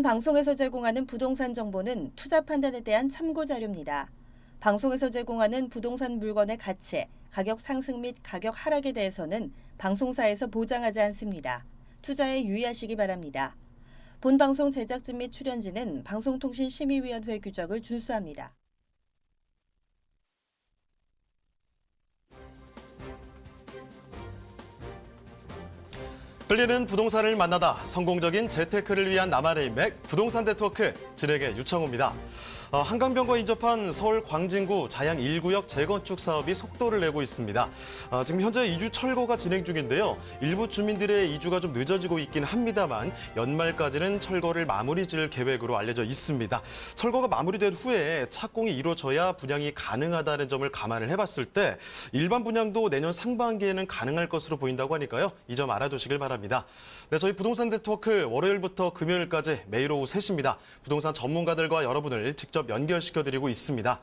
방송에서 제공하는 부동산 정보는 투자 판단에 대한 참고 자료입니다. 방송에서 제공하는 부동산 물건의 가치, 가격 상승 및 가격 하락에 대해서는 방송사에서 보장하지 않습니다. 투자에 유의하시기 바랍니다. 본 방송 제작진 및 출연진은 방송통신심의위원회 규정을 준수합니다. 끌리는 부동산을 만나다 성공적인 재테크를 위한 나만의 맥 부동산 네트워크 진행의 유창호입니다. 한강변과 인접한 서울 광진구 자양 1구역 재건축 사업이 속도를 내고 있습니다. 지금 현재 이주 철거가 진행 중인데요. 일부 주민들의 이주가 좀 늦어지고 있긴 합니다만 연말까지는 철거를 마무리 지을 계획으로 알려져 있습니다. 철거가 마무리된 후에 착공이 이루어져야 분양이 가능하다는 점을 감안을 해봤을 때 일반 분양도 내년 상반기에는 가능할 것으로 보인다고 하니까요. 이 점 알아두시길 바랍니다. 네, 저희 부동산 네트워크 월요일부터 금요일까지 매일 오후 3시입니다. 부동산 전문가들과 여러분을 직접 연결시켜드리고 있습니다.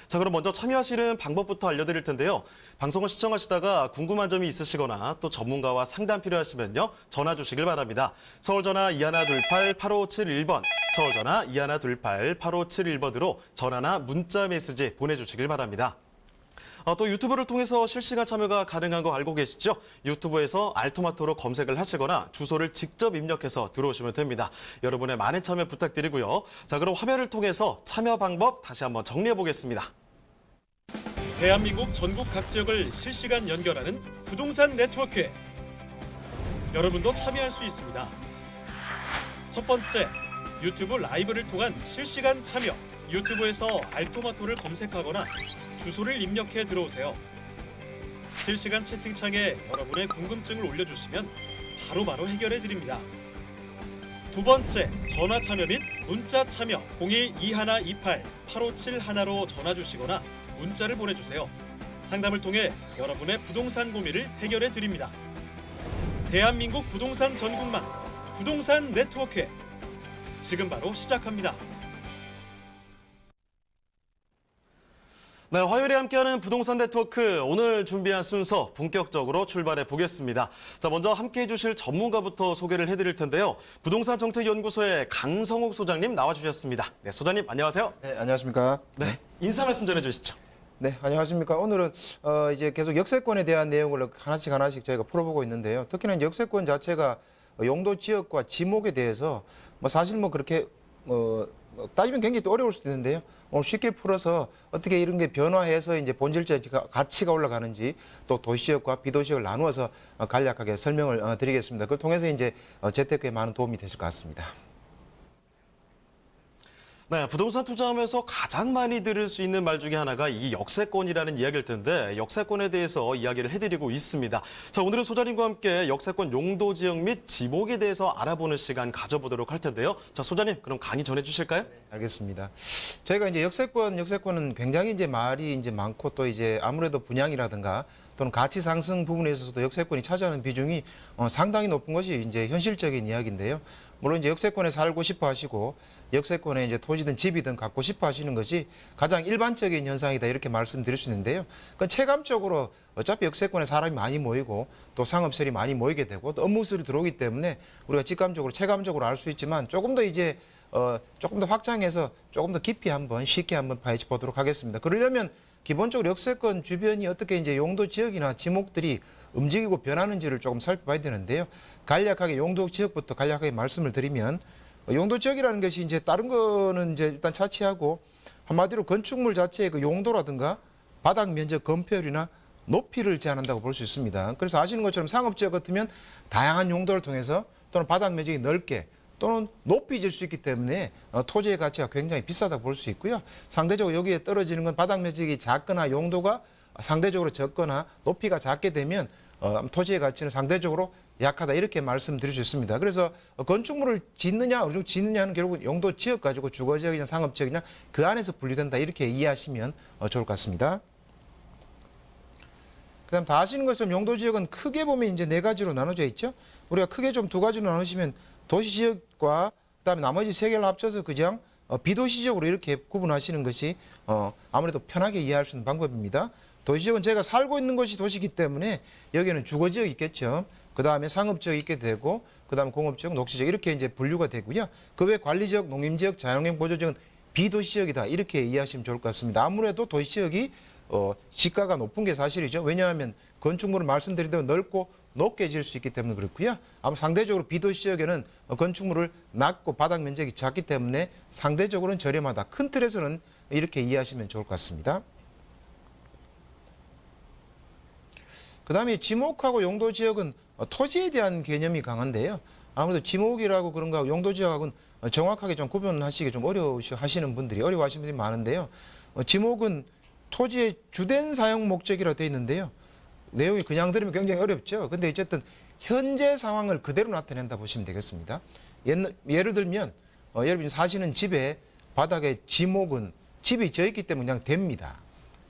자, 그럼 먼저 참여하시는 방법부터 알려드릴 텐데요. 방송을 시청하시다가 궁금한 점이 있으시거나 또 전문가와 상담 필요하시면요. 전화 주시길 바랍니다. 서울전화 2128-8571번, 서울전화 2128-8571번으로 전화나 문자 메시지 보내주시길 바랍니다. 또 유튜브를 통해서 실시간 참여가 가능한 거 알고 계시죠? 유튜브에서 알토마토로 검색을 하시거나 주소를 직접 입력해서 들어오시면 됩니다. 여러분의 많은 참여 부탁드리고요. 자, 그럼 화면을 통해서 참여 방법 다시 한번 정리해 보겠습니다. 대한민국 전국 각 지역을 실시간 연결하는 부동산 네트워크에 여러분도 참여할 수 있습니다. 첫 번째, 유튜브 라이브를 통한 실시간 참여. 유튜브에서 알토마토를 검색하거나 주소를 입력해 들어오세요. 실시간 채팅창에 여러분의 궁금증을 올려주시면 바로바로 해결해 드립니다. 두 번째, 전화 참여 및 문자 참여. 02-2128-8571로 전화 주시거나 문자를 보내주세요. 상담을 통해 여러분의 부동산 고민을 해결해 드립니다. 대한민국 부동산 전국망 부동산 네트워크 지금 바로 시작합니다. 네, 화요일에 함께하는 부동산 네트워크 오늘 준비한 순서 본격적으로 출발해 보겠습니다. 자, 먼저 함께해 주실 전문가부터 소개를 해드릴 텐데요. 부동산 정책연구소의 강성욱 소장님 나와주셨습니다. 네, 소장님 안녕하세요. 네, 안녕하십니까. 네, 인사 말씀 전해주시죠. 네, 안녕하십니까. 오늘은 이제 계속 역세권에 대한 내용을 하나씩 저희가 풀어보고 있는데요. 특히나 이제 역세권 자체가 용도 지역과 지목에 대해서 사실 그렇게 따지면 굉장히 또 어려울 수도 있는데요. 오늘 쉽게 풀어서 어떻게 이런 게 변화해서 이제 본질적 가치가 올라가는지 또 도시지역과 비도시지역을 나누어서 간략하게 설명을 드리겠습니다. 그걸 통해서 이제 재테크에 많은 도움이 되실 것 같습니다. 네, 부동산 투자하면서 가장 많이 들을 수 있는 말 중에 하나가 이 역세권이라는 이야기일 텐데 역세권에 대해서 이야기를 해드리고 있습니다. 자, 오늘은 소장님과 함께 역세권 용도 지역 및 지목에 대해서 알아보는 시간 가져보도록 할 텐데요. 자, 소장님 그럼 강의 전해주실까요? 네, 알겠습니다. 저희가 이제 역세권은 굉장히 이제 말이 이제 많고 또 이제 아무래도 분양이라든가 또는 가치 상승 부분에 있어서도 역세권이 차지하는 비중이 상당히 높은 것이 이제 현실적인 이야기인데요. 물론 이제 역세권에 살고 싶어 하시고 역세권에 이제 토지든 집이든 갖고 싶어 하시는 것이 가장 일반적인 현상이다 이렇게 말씀드릴 수 있는데요. 그건 체감적으로 어차피 역세권에 사람이 많이 모이고 또 상업설이 많이 모이게 되고 또 업무설이 들어오기 때문에 우리가 직감적으로 체감적으로 알 수 있지만 조금 더 이제 조금 더 확장해서 조금 더 깊이 한번 쉽게 한번 파헤쳐 보도록 하겠습니다. 그러려면 기본적으로 역세권 주변이 어떻게 이제 용도 지역이나 지목들이 움직이고 변하는지를 조금 살펴봐야 되는데요. 간략하게 용도 지역부터 간략하게 말씀을 드리면 용도 지역이라는 것이 이제 다른 거는 이제 일단 차치하고 한마디로 건축물 자체의 그 용도라든가 바닥 면적 건폐율이나 높이를 제한한다고 볼 수 있습니다. 그래서 아시는 것처럼 상업지역 같으면 다양한 용도를 통해서 또는 바닥 면적이 넓게 또는 높이 질 수 있기 때문에 토지의 가치가 굉장히 비싸다고 볼 수 있고요. 상대적으로 여기에 떨어지는 건 바닥 면적이 작거나 용도가 상대적으로 적거나 높이가 작게 되면 토지의 가치는 상대적으로 약하다 이렇게 말씀드릴 수 있습니다. 그래서 건축물을 짓느냐 어느 정도 짓느냐는 결국 용도 지역 가지고 주거지역이냐 상업지역이냐 그 안에서 분류된다 이렇게 이해하시면 좋을 것 같습니다. 그다음 다 아시는 것처럼 용도 지역은 크게 보면 이제 네 가지로 나눠져 있죠. 우리가 크게 좀 두 가지로 나누시면 도시 지역과 그다음에 나머지 세 개를 합쳐서 그냥 비도시 지역으로 이렇게 구분하시는 것이 아무래도 편하게 이해할 수 있는 방법입니다. 도시지역은 제가 살고 있는 곳이 도시이기 때문에 여기는 주거지역이 있겠죠. 그 다음에 상업지역이 있게 되고 그다음 공업지역, 녹지지역 이렇게 이제 분류가 되고요. 그 외 관리지역, 농림지역, 자연환경 보조지역은 비도시지역이다 이렇게 이해하시면 좋을 것 같습니다. 아무래도 도시지역이 시가가 높은 게 사실이죠. 왜냐하면 건축물을 말씀드린 대로 넓고 높게 지을 수 있기 때문에 그렇고요. 아마 상대적으로 비도시지역에는 건축물을 낮고 바닥 면적이 작기 때문에 상대적으로는 저렴하다. 큰 틀에서는 이렇게 이해하시면 좋을 것 같습니다. 그다음에 지목하고 용도지역은 토지에 대한 개념이 강한데요. 아무래도 지목이라고 그런 거하고 용도지역하고는 정확하게 좀 구분하시기 좀 어려워하시는 분들이 많은데요. 지목은 토지의 주된 사용 목적이라 되어 있는데요. 내용이 그냥 들으면 굉장히 어렵죠. 근데 어쨌든 현재 상황을 그대로 나타낸다 보시면 되겠습니다. 예를 들면 여러분이 사시는 집에 바닥에 지목은 집이 져 있기 때문에 그냥 됩니다.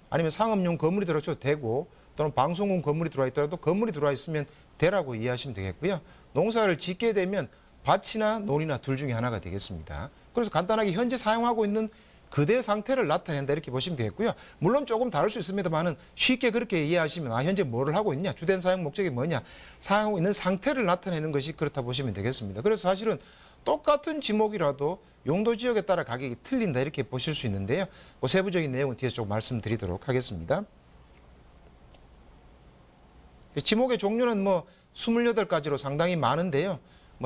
아니면 상업용 건물이 들어와도 되고 또는 방송용 건물이 들어와 있더라도 건물이 들어와 있으면 되라고 이해하시면 되겠고요. 농사를 짓게 되면 밭이나 논이나 둘 중에 하나가 되겠습니다. 그래서 간단하게 현재 사용하고 있는 그대 상태를 나타낸다 이렇게 보시면 되겠고요. 물론 조금 다를 수 있습니다만은 쉽게 그렇게 이해하시면 현재 뭐를 하고 있냐, 주된 사용 목적이 뭐냐, 사용하고 있는 상태를 나타내는 것이 그렇다 보시면 되겠습니다. 그래서 사실은 똑같은 지목이라도 용도 지역에 따라 가격이 틀린다 이렇게 보실 수 있는데요. 그 세부적인 내용은 뒤에서 좀 말씀드리도록 하겠습니다. 지목의 종류는 28가지로 상당히 많은데요.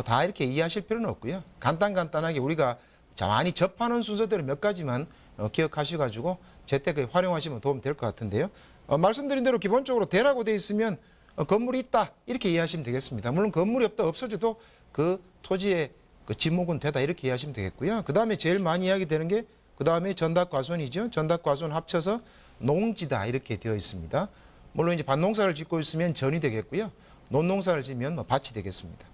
다 이렇게 이해하실 필요는 없고요. 간단하게 우리가 많이 접하는 순서대로 몇 가지만 기억하셔가지고 재테크에 활용하시면 도움 될 것 같은데요. 말씀드린 대로 기본적으로 대라고 되어 있으면 건물이 있다 이렇게 이해하시면 되겠습니다. 물론 건물이 없어져도 그 토지의 그 지목은 되다 이렇게 이해하시면 되겠고요. 그 다음에 제일 많이 이야기되는 게 그 다음에 전답과손이죠. 전답과손 합쳐서 농지다 이렇게 되어 있습니다. 물론 이제 밭농사를 짓고 있으면 전이 되겠고요. 논농사를 지면 밭이 되겠습니다.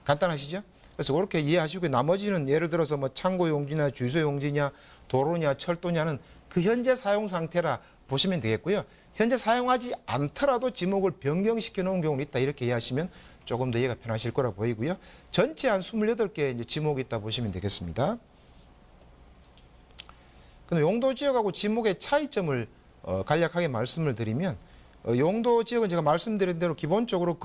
간단하시죠? 그래서 그렇게 이해하시고 나머지는 예를 들어서 창고 용지냐, 주유소 용지냐, 도로냐, 철도냐는 그 현재 사용 상태라 보시면 되겠고요. 현재 사용하지 않더라도 지목을 변경시켜 놓은 경우는 있다 이렇게 이해하시면 조금 더 이해가 편하실 거라 보이고요. 전체 한 28개 이제 지목이 있다 보시면 되겠습니다. 근데 용도 지역하고 지목의 차이점을 간략하게 말씀을 드리면 용도 지역은 제가 말씀드린 대로 기본적으로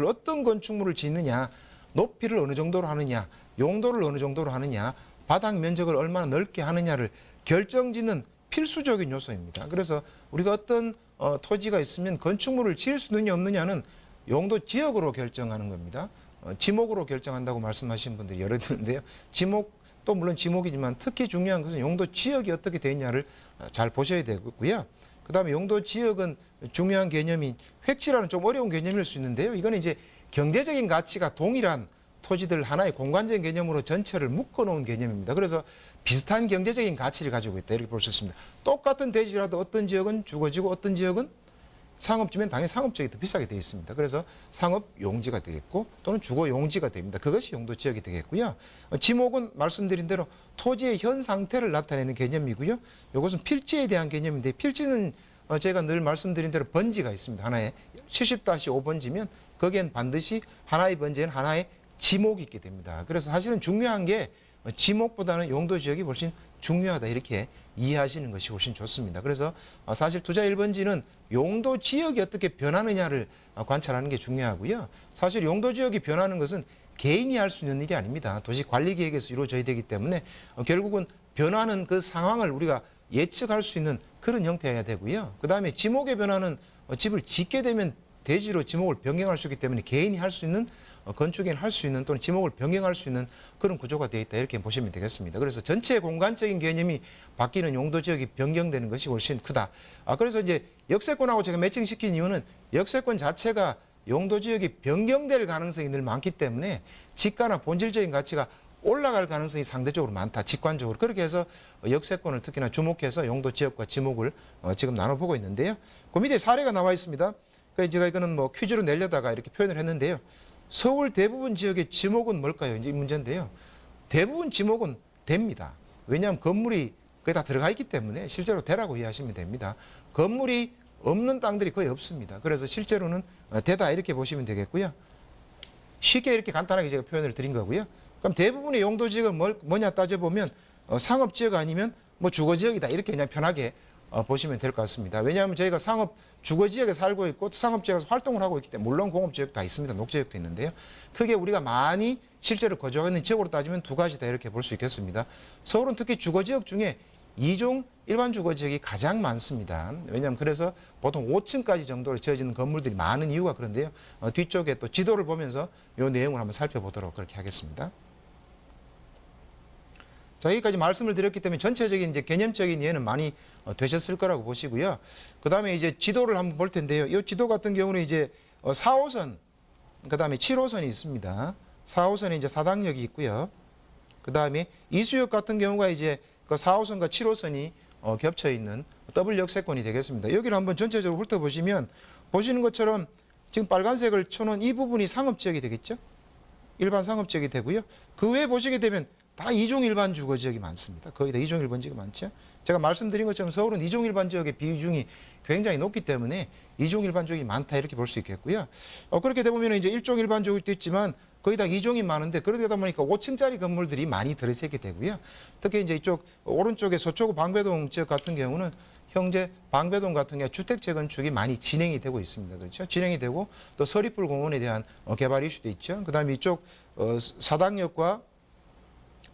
어떤 건축물을 짓느냐, 높이를 어느 정도로 하느냐, 용도를 어느 정도로 하느냐, 바닥 면적을 얼마나 넓게 하느냐를 결정짓는 필수적인 요소입니다. 그래서 우리가 어떤 토지가 있으면 건축물을 지을 수 있느냐 없느냐는 용도 지역으로 결정하는 겁니다. 지목으로 결정한다고 말씀하신 분들이 여러 있는데요. 지목도 물론 지목이지만 특히 중요한 것은 용도 지역이 어떻게 되어 있냐를 잘 보셔야 되고요. 그다음에 용도 지역은 중요한 개념이 획지라는 좀 어려운 개념일 수 있는데요. 이거는 이제 경제적인 가치가 동일한 토지들 하나의 공간적인 개념으로 전체를 묶어놓은 개념입니다. 그래서 비슷한 경제적인 가치를 가지고 있다 이렇게 볼 수 있습니다. 똑같은 대지라도 어떤 지역은 주거지고 어떤 지역은 상업지면 당연히 상업지역이 더 비싸게 되어 있습니다. 그래서 상업용지가 되겠고 또는 주거용지가 됩니다. 그것이 용도지역이 되겠고요. 지목은 말씀드린 대로 토지의 현 상태를 나타내는 개념이고요. 이것은 필지에 대한 개념인데 필지는 제가 늘 말씀드린 대로 번지가 있습니다. 하나에 70-5번지면 거기엔 반드시 하나의 번지에는 하나의 지목이 있게 됩니다. 그래서 사실은 중요한 게 지목보다는 용도지역이 훨씬 중요하다 이렇게 이해하시는 것이 훨씬 좋습니다. 그래서 사실 투자 1번지는 용도지역이 어떻게 변하느냐를 관찰하는 게 중요하고요. 사실 용도지역이 변하는 것은 개인이 할 수 있는 일이 아닙니다. 도시관리계획에서 이루어져야 되기 때문에 결국은 변하는 그 상황을 우리가 예측할 수 있는 그런 형태여야 되고요. 그다음에 지목의 변화는 집을 짓게 되면 대지로 지목을 변경할 수 있기 때문에 개인이 할 수 있는 건축인이 할 수 있는 또는 지목을 변경할 수 있는 그런 구조가 되어 있다 이렇게 보시면 되겠습니다. 그래서 전체 공간적인 개념이 바뀌는 용도 지역이 변경되는 것이 훨씬 크다. 그래서 이제 역세권하고 제가 매칭시킨 이유는 역세권 자체가 용도 지역이 변경될 가능성이 늘 많기 때문에 지가나 본질적인 가치가 올라갈 가능성이 상대적으로 많다. 직관적으로. 그렇게 해서 역세권을 특히나 주목해서 용도 지역과 지목을 지금 나눠보고 있는데요. 그 밑에 사례가 나와 있습니다. 그러니까 제가 이거는 퀴즈로 내려다가 이렇게 표현을 했는데요. 서울 대부분 지역의 지목은 뭘까요? 이제 이 문제인데요. 대부분 지목은 됩니다. 왜냐하면 건물이 거의 다 들어가 있기 때문에 실제로 되라고 이해하시면 됩니다. 건물이 없는 땅들이 거의 없습니다. 그래서 실제로는 되다 이렇게 보시면 되겠고요. 쉽게 이렇게 간단하게 제가 표현을 드린 거고요. 그럼 대부분의 용도 지역은 뭐냐 따져보면 상업 지역 아니면 주거 지역이다 이렇게 그냥 편하게 보시면 될 것 같습니다. 왜냐하면 저희가 상업 주거지역에 살고 있고 또 상업지역에서 활동을 하고 있기 때문에 물론 공업지역도 다 있습니다. 녹지역도 있는데요. 크게 우리가 많이 실제로 거주하고 있는 지역으로 따지면 두 가지다 이렇게 볼 수 있겠습니다. 서울은 특히 주거지역 중에 2종 일반 주거지역이 가장 많습니다. 왜냐하면 그래서 보통 5층까지 정도로 지어지는 건물들이 많은 이유가 그런데요. 뒤쪽에 또 지도를 보면서 이 내용을 한번 살펴보도록 그렇게 하겠습니다. 자, 여기까지 말씀을 드렸기 때문에 전체적인 이제 개념적인 이해는 많이 되셨을 거라고 보시고요. 그 다음에 이제 지도를 한번 볼 텐데요. 이 지도 같은 경우는 이제 4호선, 그 다음에 7호선이 있습니다. 4호선에 이제 사당역이 있고요. 그 다음에 이수역 같은 경우가 이제 그 4호선과 7호선이 겹쳐 있는 더블 역세권이 되겠습니다. 여기를 한번 전체적으로 훑어보시면 보시는 것처럼 지금 빨간색을 쳐놓은 이 부분이 상업지역이 되겠죠. 일반 상업지역이 되고요. 그 외에 보시게 되면 다 2종 일반 주거지역이 많습니다. 거의 다 2종 일반 지역이 많죠. 제가 말씀드린 것처럼 서울은 2종 일반 지역의 비중이 굉장히 높기 때문에 2종 일반 지역이 많다 이렇게 볼 수 있겠고요. 그렇게 되면 이제 1종 일반 지역도 있지만 거의 다 2종이 많은데 그러다 보니까 5층짜리 건물들이 많이 들어서게 되고요. 특히 이제 이쪽 오른쪽에 서초구 방배동 지역 같은 경우는 현재 방배동 같은 경우 주택 재건축이 많이 진행이 되고 있습니다. 그렇죠? 진행이 되고 또 서리풀 공원에 대한 개발 이슈도 있죠. 그다음에 이쪽 사당역과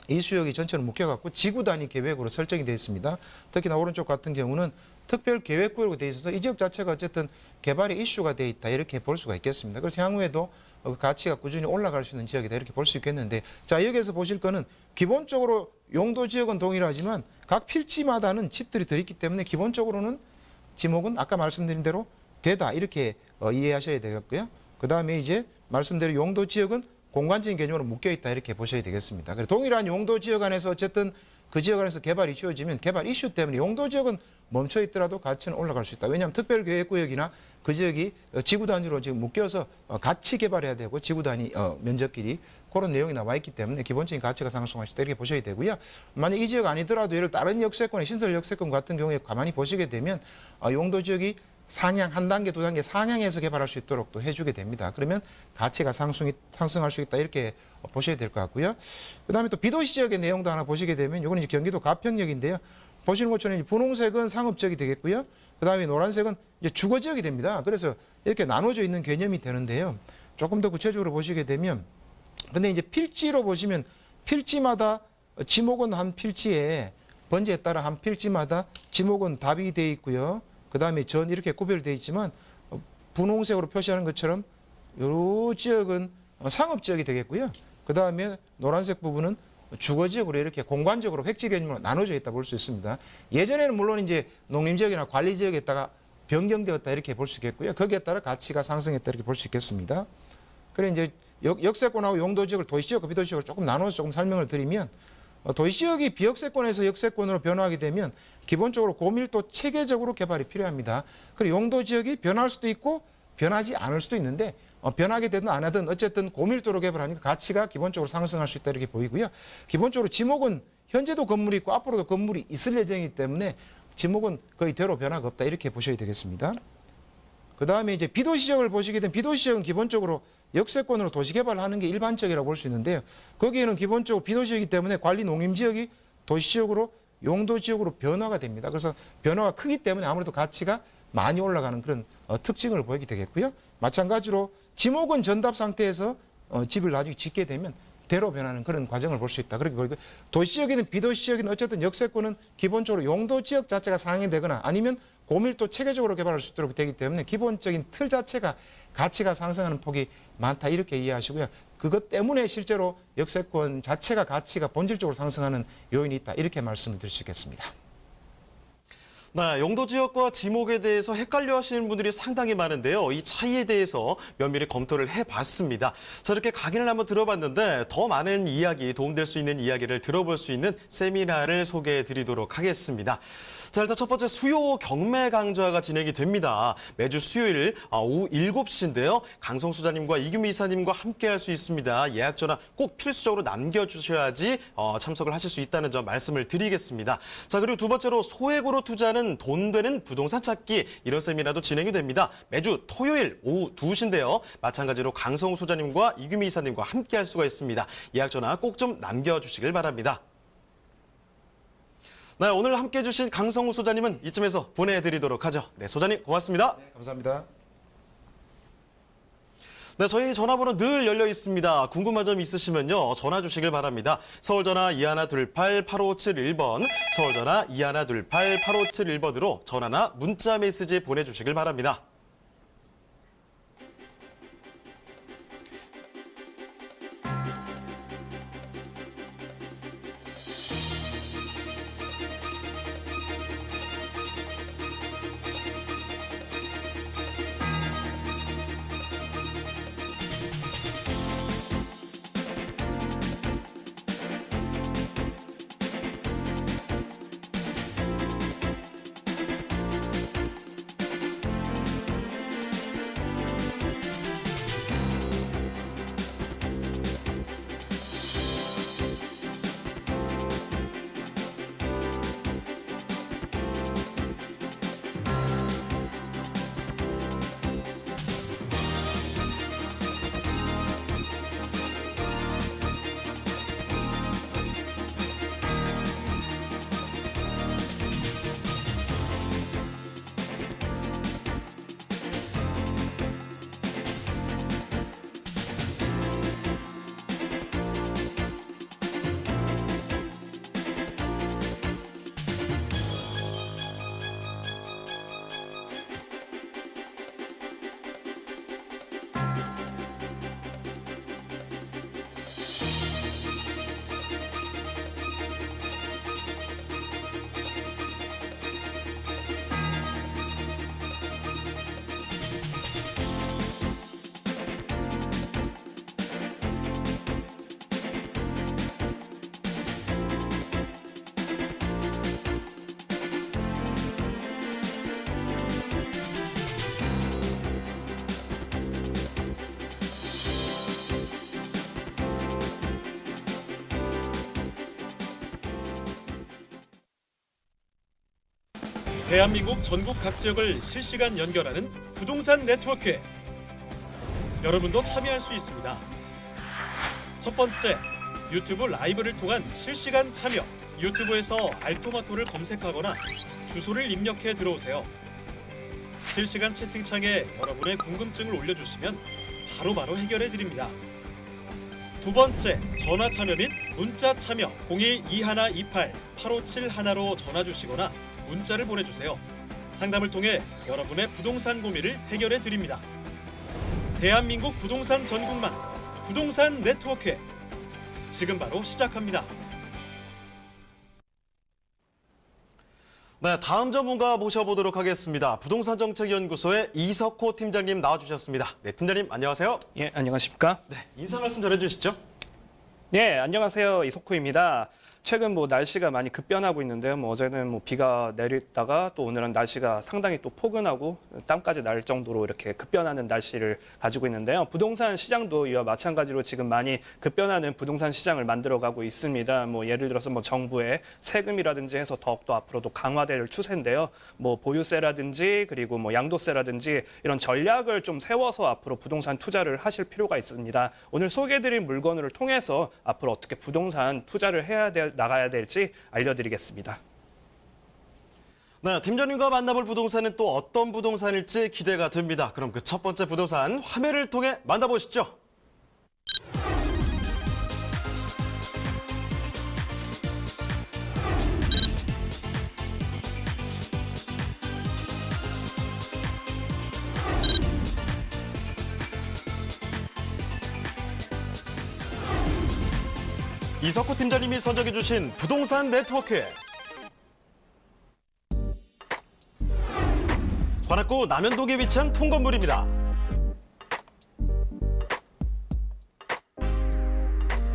이수역이 전체를 묶여갖고 지구 단위 계획으로 설정이 되어 있습니다. 특히나 오른쪽 같은 경우는 특별 계획구역으로 되어 있어서 이 지역 자체가 어쨌든 개발의 이슈가 되어 있다 이렇게 볼 수가 있겠습니다. 그래서 향후에도 가치가 꾸준히 올라갈 수 있는 지역이다 이렇게 볼 수 있겠는데, 자, 여기에서 보실 거는 기본적으로 용도 지역은 동일하지만 각 필지마다는 집들이 더 있기 때문에 기본적으로는 지목은 아까 말씀드린 대로 되다 이렇게 이해하셔야 되겠고요. 그 다음에 이제 말씀대로 용도 지역은 공간적인 개념으로 묶여있다 이렇게 보셔야 되겠습니다. 그래서 동일한 용도 지역 안에서 어쨌든 그 지역 안에서 개발이 이루어지면 개발 이슈 때문에 용도 지역은 멈춰 있더라도 가치는 올라갈 수 있다. 왜냐하면 특별계획구역이나 그 지역이 지구 단위로 지금 묶여서 같이 개발해야 되고 지구 단위 면적끼리 그런 내용이 나와 있기 때문에 기본적인 가치가 상승할 수 있다 이렇게 보셔야 되고요. 만약 이 지역 아니더라도 예를 다른 역세권의 신설 역세권 같은 경우에 가만히 보시게 되면 용도 지역이 상향 한 단계 두 단계 상향해서 개발할 수 있도록 또 해주게 됩니다. 그러면 가치가 상승할 수 있다 이렇게 보셔야 될 것 같고요. 그다음에 또 비도시 지역의 내용도 하나 보시게 되면 이거는 이제 경기도 가평역인데요. 보시는 것처럼 분홍색은 상업지역이 되겠고요. 그다음에 노란색은 이제 주거지역이 됩니다. 그래서 이렇게 나눠져 있는 개념이 되는데요. 조금 더 구체적으로 보시게 되면 근데 이제 필지로 보시면 필지마다 지목은 한 필지에 번지에 따라 한 필지마다 지목은 답이 되어 있고요. 그 다음에 전 이렇게 구별되어 있지만 분홍색으로 표시하는 것처럼 이 지역은 상업지역이 되겠고요. 그 다음에 노란색 부분은 주거지역으로 이렇게 공간적으로 획지 개념으로 나눠져 있다 볼 수 있습니다. 예전에는 물론 이제 농림지역이나 관리지역에다가 변경되었다 이렇게 볼 수 있겠고요. 거기에 따라 가치가 상승했다 이렇게 볼 수 있겠습니다. 그래 이제 역세권하고 용도지역을 도시지역과 비도시지역으로 조금 나눠서 조금 설명을 드리면 도시지역이 비역세권에서 역세권으로 변화하게 되면 기본적으로 고밀도 체계적으로 개발이 필요합니다. 그리고 용도지역이 변할 수도 있고 변하지 않을 수도 있는데 변하게 되든 안 하든 어쨌든 고밀도로 개발하니까 가치가 기본적으로 상승할 수 있다 이렇게 보이고요. 기본적으로 지목은 현재도 건물이 있고 앞으로도 건물이 있을 예정이기 때문에 지목은 거의 대로 변화가 없다 이렇게 보셔야 되겠습니다. 그 다음에 이제 비도시지역을 보시게 되면 비도시지역은 기본적으로 역세권으로 도시개발을 하는 게 일반적이라고 볼 수 있는데요. 거기에는 기본적으로 비도시이기 때문에 관리 농림지역이 도시지역으로 용도지역으로 변화가 됩니다. 그래서 변화가 크기 때문에 아무래도 가치가 많이 올라가는 그런 특징을 보이게 되겠고요. 마찬가지로 지목은 전답 상태에서 집을 나중에 짓게 되면 대로 변하는 그런 과정을 볼 수 있다. 그리고 도시지역이든 비도시지역이든 어쨌든 역세권은 기본적으로 용도지역 자체가 상향되거나 아니면 고밀도 체계적으로 개발할 수 있도록 되기 때문에 기본적인 틀 자체가 가치가 상승하는 폭이 많다 이렇게 이해하시고요. 그것 때문에 실제로 역세권 자체가 가치가 본질적으로 상승하는 요인이 있다 이렇게 말씀을 드릴 수 있겠습니다. 네, 용도 지역과 지목에 대해서 헷갈려 하시는 분들이 상당히 많은데요. 이 차이에 대해서 면밀히 검토를 해봤습니다. 자, 이렇게 강의를 한번 들어봤는데 더 많은 이야기, 도움될 수 있는 이야기를 들어볼 수 있는 세미나를 소개해 드리도록 하겠습니다. 자, 일단 첫 번째 수요 경매 강좌가 진행이 됩니다. 매주 수요일 오후 7시인데요. 강성 소장님과 이규미 이사님과 함께 할 수 있습니다. 예약 전화 꼭 필수적으로 남겨주셔야지 참석을 하실 수 있다는 점 말씀을 드리겠습니다. 자, 그리고 두 번째로 소액으로 투자하는 돈 되는 부동산 찾기 이런 세미나도 진행이 됩니다. 매주 토요일 오후 2시인데요. 마찬가지로 강성 소장님과 이규미 이사님과 함께 할 수가 있습니다. 예약 전화 꼭 좀 남겨주시길 바랍니다. 네, 오늘 함께해 주신 강성우 소장님은 이쯤에서 보내드리도록 하죠. 네, 소장님 고맙습니다. 네, 감사합니다. 네, 저희 전화번호 늘 열려 있습니다. 궁금한 점 있으시면요, 전화 주시길 바랍니다. 서울전화 2128-8571번, 서울전화 2128-8571번으로 전화나 문자 메시지 보내주시길 바랍니다. 대한민국 전국 각 지역을 실시간 연결하는 부동산 네트워크. 여러분도 참여할 수 있습니다. 첫 번째, 유튜브 라이브를 통한 실시간 참여. 유튜브에서 알토마토를 검색하거나 주소를 입력해 들어오세요. 실시간 채팅창에 여러분의 궁금증을 올려주시면 바로바로 해결해 드립니다. 두 번째, 전화 참여 및 문자 참여. 02-2128-8571로 전화 주시거나 문자를 보내주세요. 상담을 통해 여러분의 부동산 고민을 해결해 드립니다. 대한민국 부동산 전국만 부동산 네트워크. 지금 바로 시작합니다. 네, 다음 전문가 모셔보도록 하겠습니다. 부동산정책연구소의 이석호 팀장님 나와주셨습니다. 네, 팀장님 안녕하세요. 예, 안녕하십니까? 네, 인사 말씀 전해주시죠. 네, 안녕하세요. 이석호입니다. 최근 날씨가 많이 급변하고 있는데요. 어제는 비가 내리다가 또 오늘은 날씨가 상당히 또 포근하고 땀까지 날 정도로 이렇게 급변하는 날씨를 가지고 있는데요. 부동산 시장도 이와 마찬가지로 지금 많이 급변하는 부동산 시장을 만들어가고 있습니다. 예를 들어서 정부의 세금이라든지 해서 더욱더 앞으로도 강화될 추세인데요. 보유세라든지 그리고 양도세라든지 이런 전략을 좀 세워서 앞으로 부동산 투자를 하실 필요가 있습니다. 오늘 소개해드린 물건을 통해서 앞으로 어떻게 부동산 투자를 나가야 될지 알려드리겠습니다. 네, 팀장님과 만나볼 부동산은 또 어떤 부동산일지 기대가 됩니다. 그럼 그 첫 번째 부동산 화면을 통해 만나보시죠. 이석호 팀장님이 선정해 주신 부동산 네트워크. 관악구 남현동에 위치한 통건물입니다.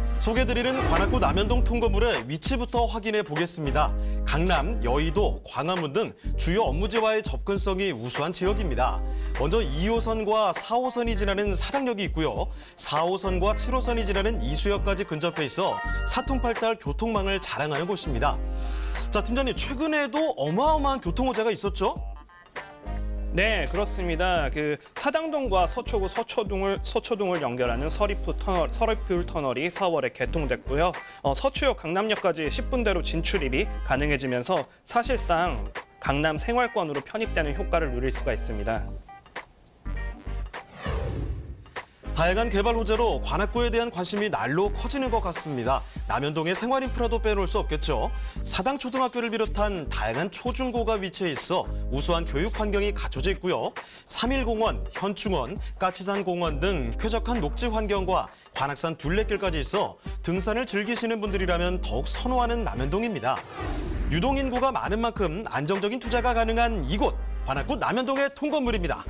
소개드리는 관악구 남현동 통건물의 위치부터 확인해 보겠습니다. 강남, 여의도, 광화문 등 주요 업무지와의 접근성이 우수한 지역입니다. 먼저 2호선과 4호선이 지나는 사당역이 있고요. 4호선과 7호선이 지나는 이수역까지 근접해 있어 사통팔달 교통망을 자랑하는 곳입니다. 자, 팀장님, 최근에도 어마어마한 교통호재가 있었죠? 네, 그렇습니다. 그 사당동과 서초구 서초동을 연결하는 서리풀 터널이 4월에 개통됐고요. 서초역 강남역까지 10분대로 진출입이 가능해지면서 사실상 강남 생활권으로 편입되는 효과를 누릴 수가 있습니다. 다양한 개발 호재로 관악구에 대한 관심이 날로 커지는 것 같습니다. 남현동의 생활 인프라도 빼놓을 수 없겠죠. 사당초등학교를 비롯한 다양한 초중고가 위치해 있어 우수한 교육 환경이 갖춰져 있고요. 3.1공원, 현충원, 까치산공원 등 쾌적한 녹지 환경과 관악산 둘레길까지 있어 등산을 즐기시는 분들이라면 더욱 선호하는 남현동입니다. 유동인구가 많은 만큼 안정적인 투자가 가능한 이곳, 관악구 남현동의 통건물입니다.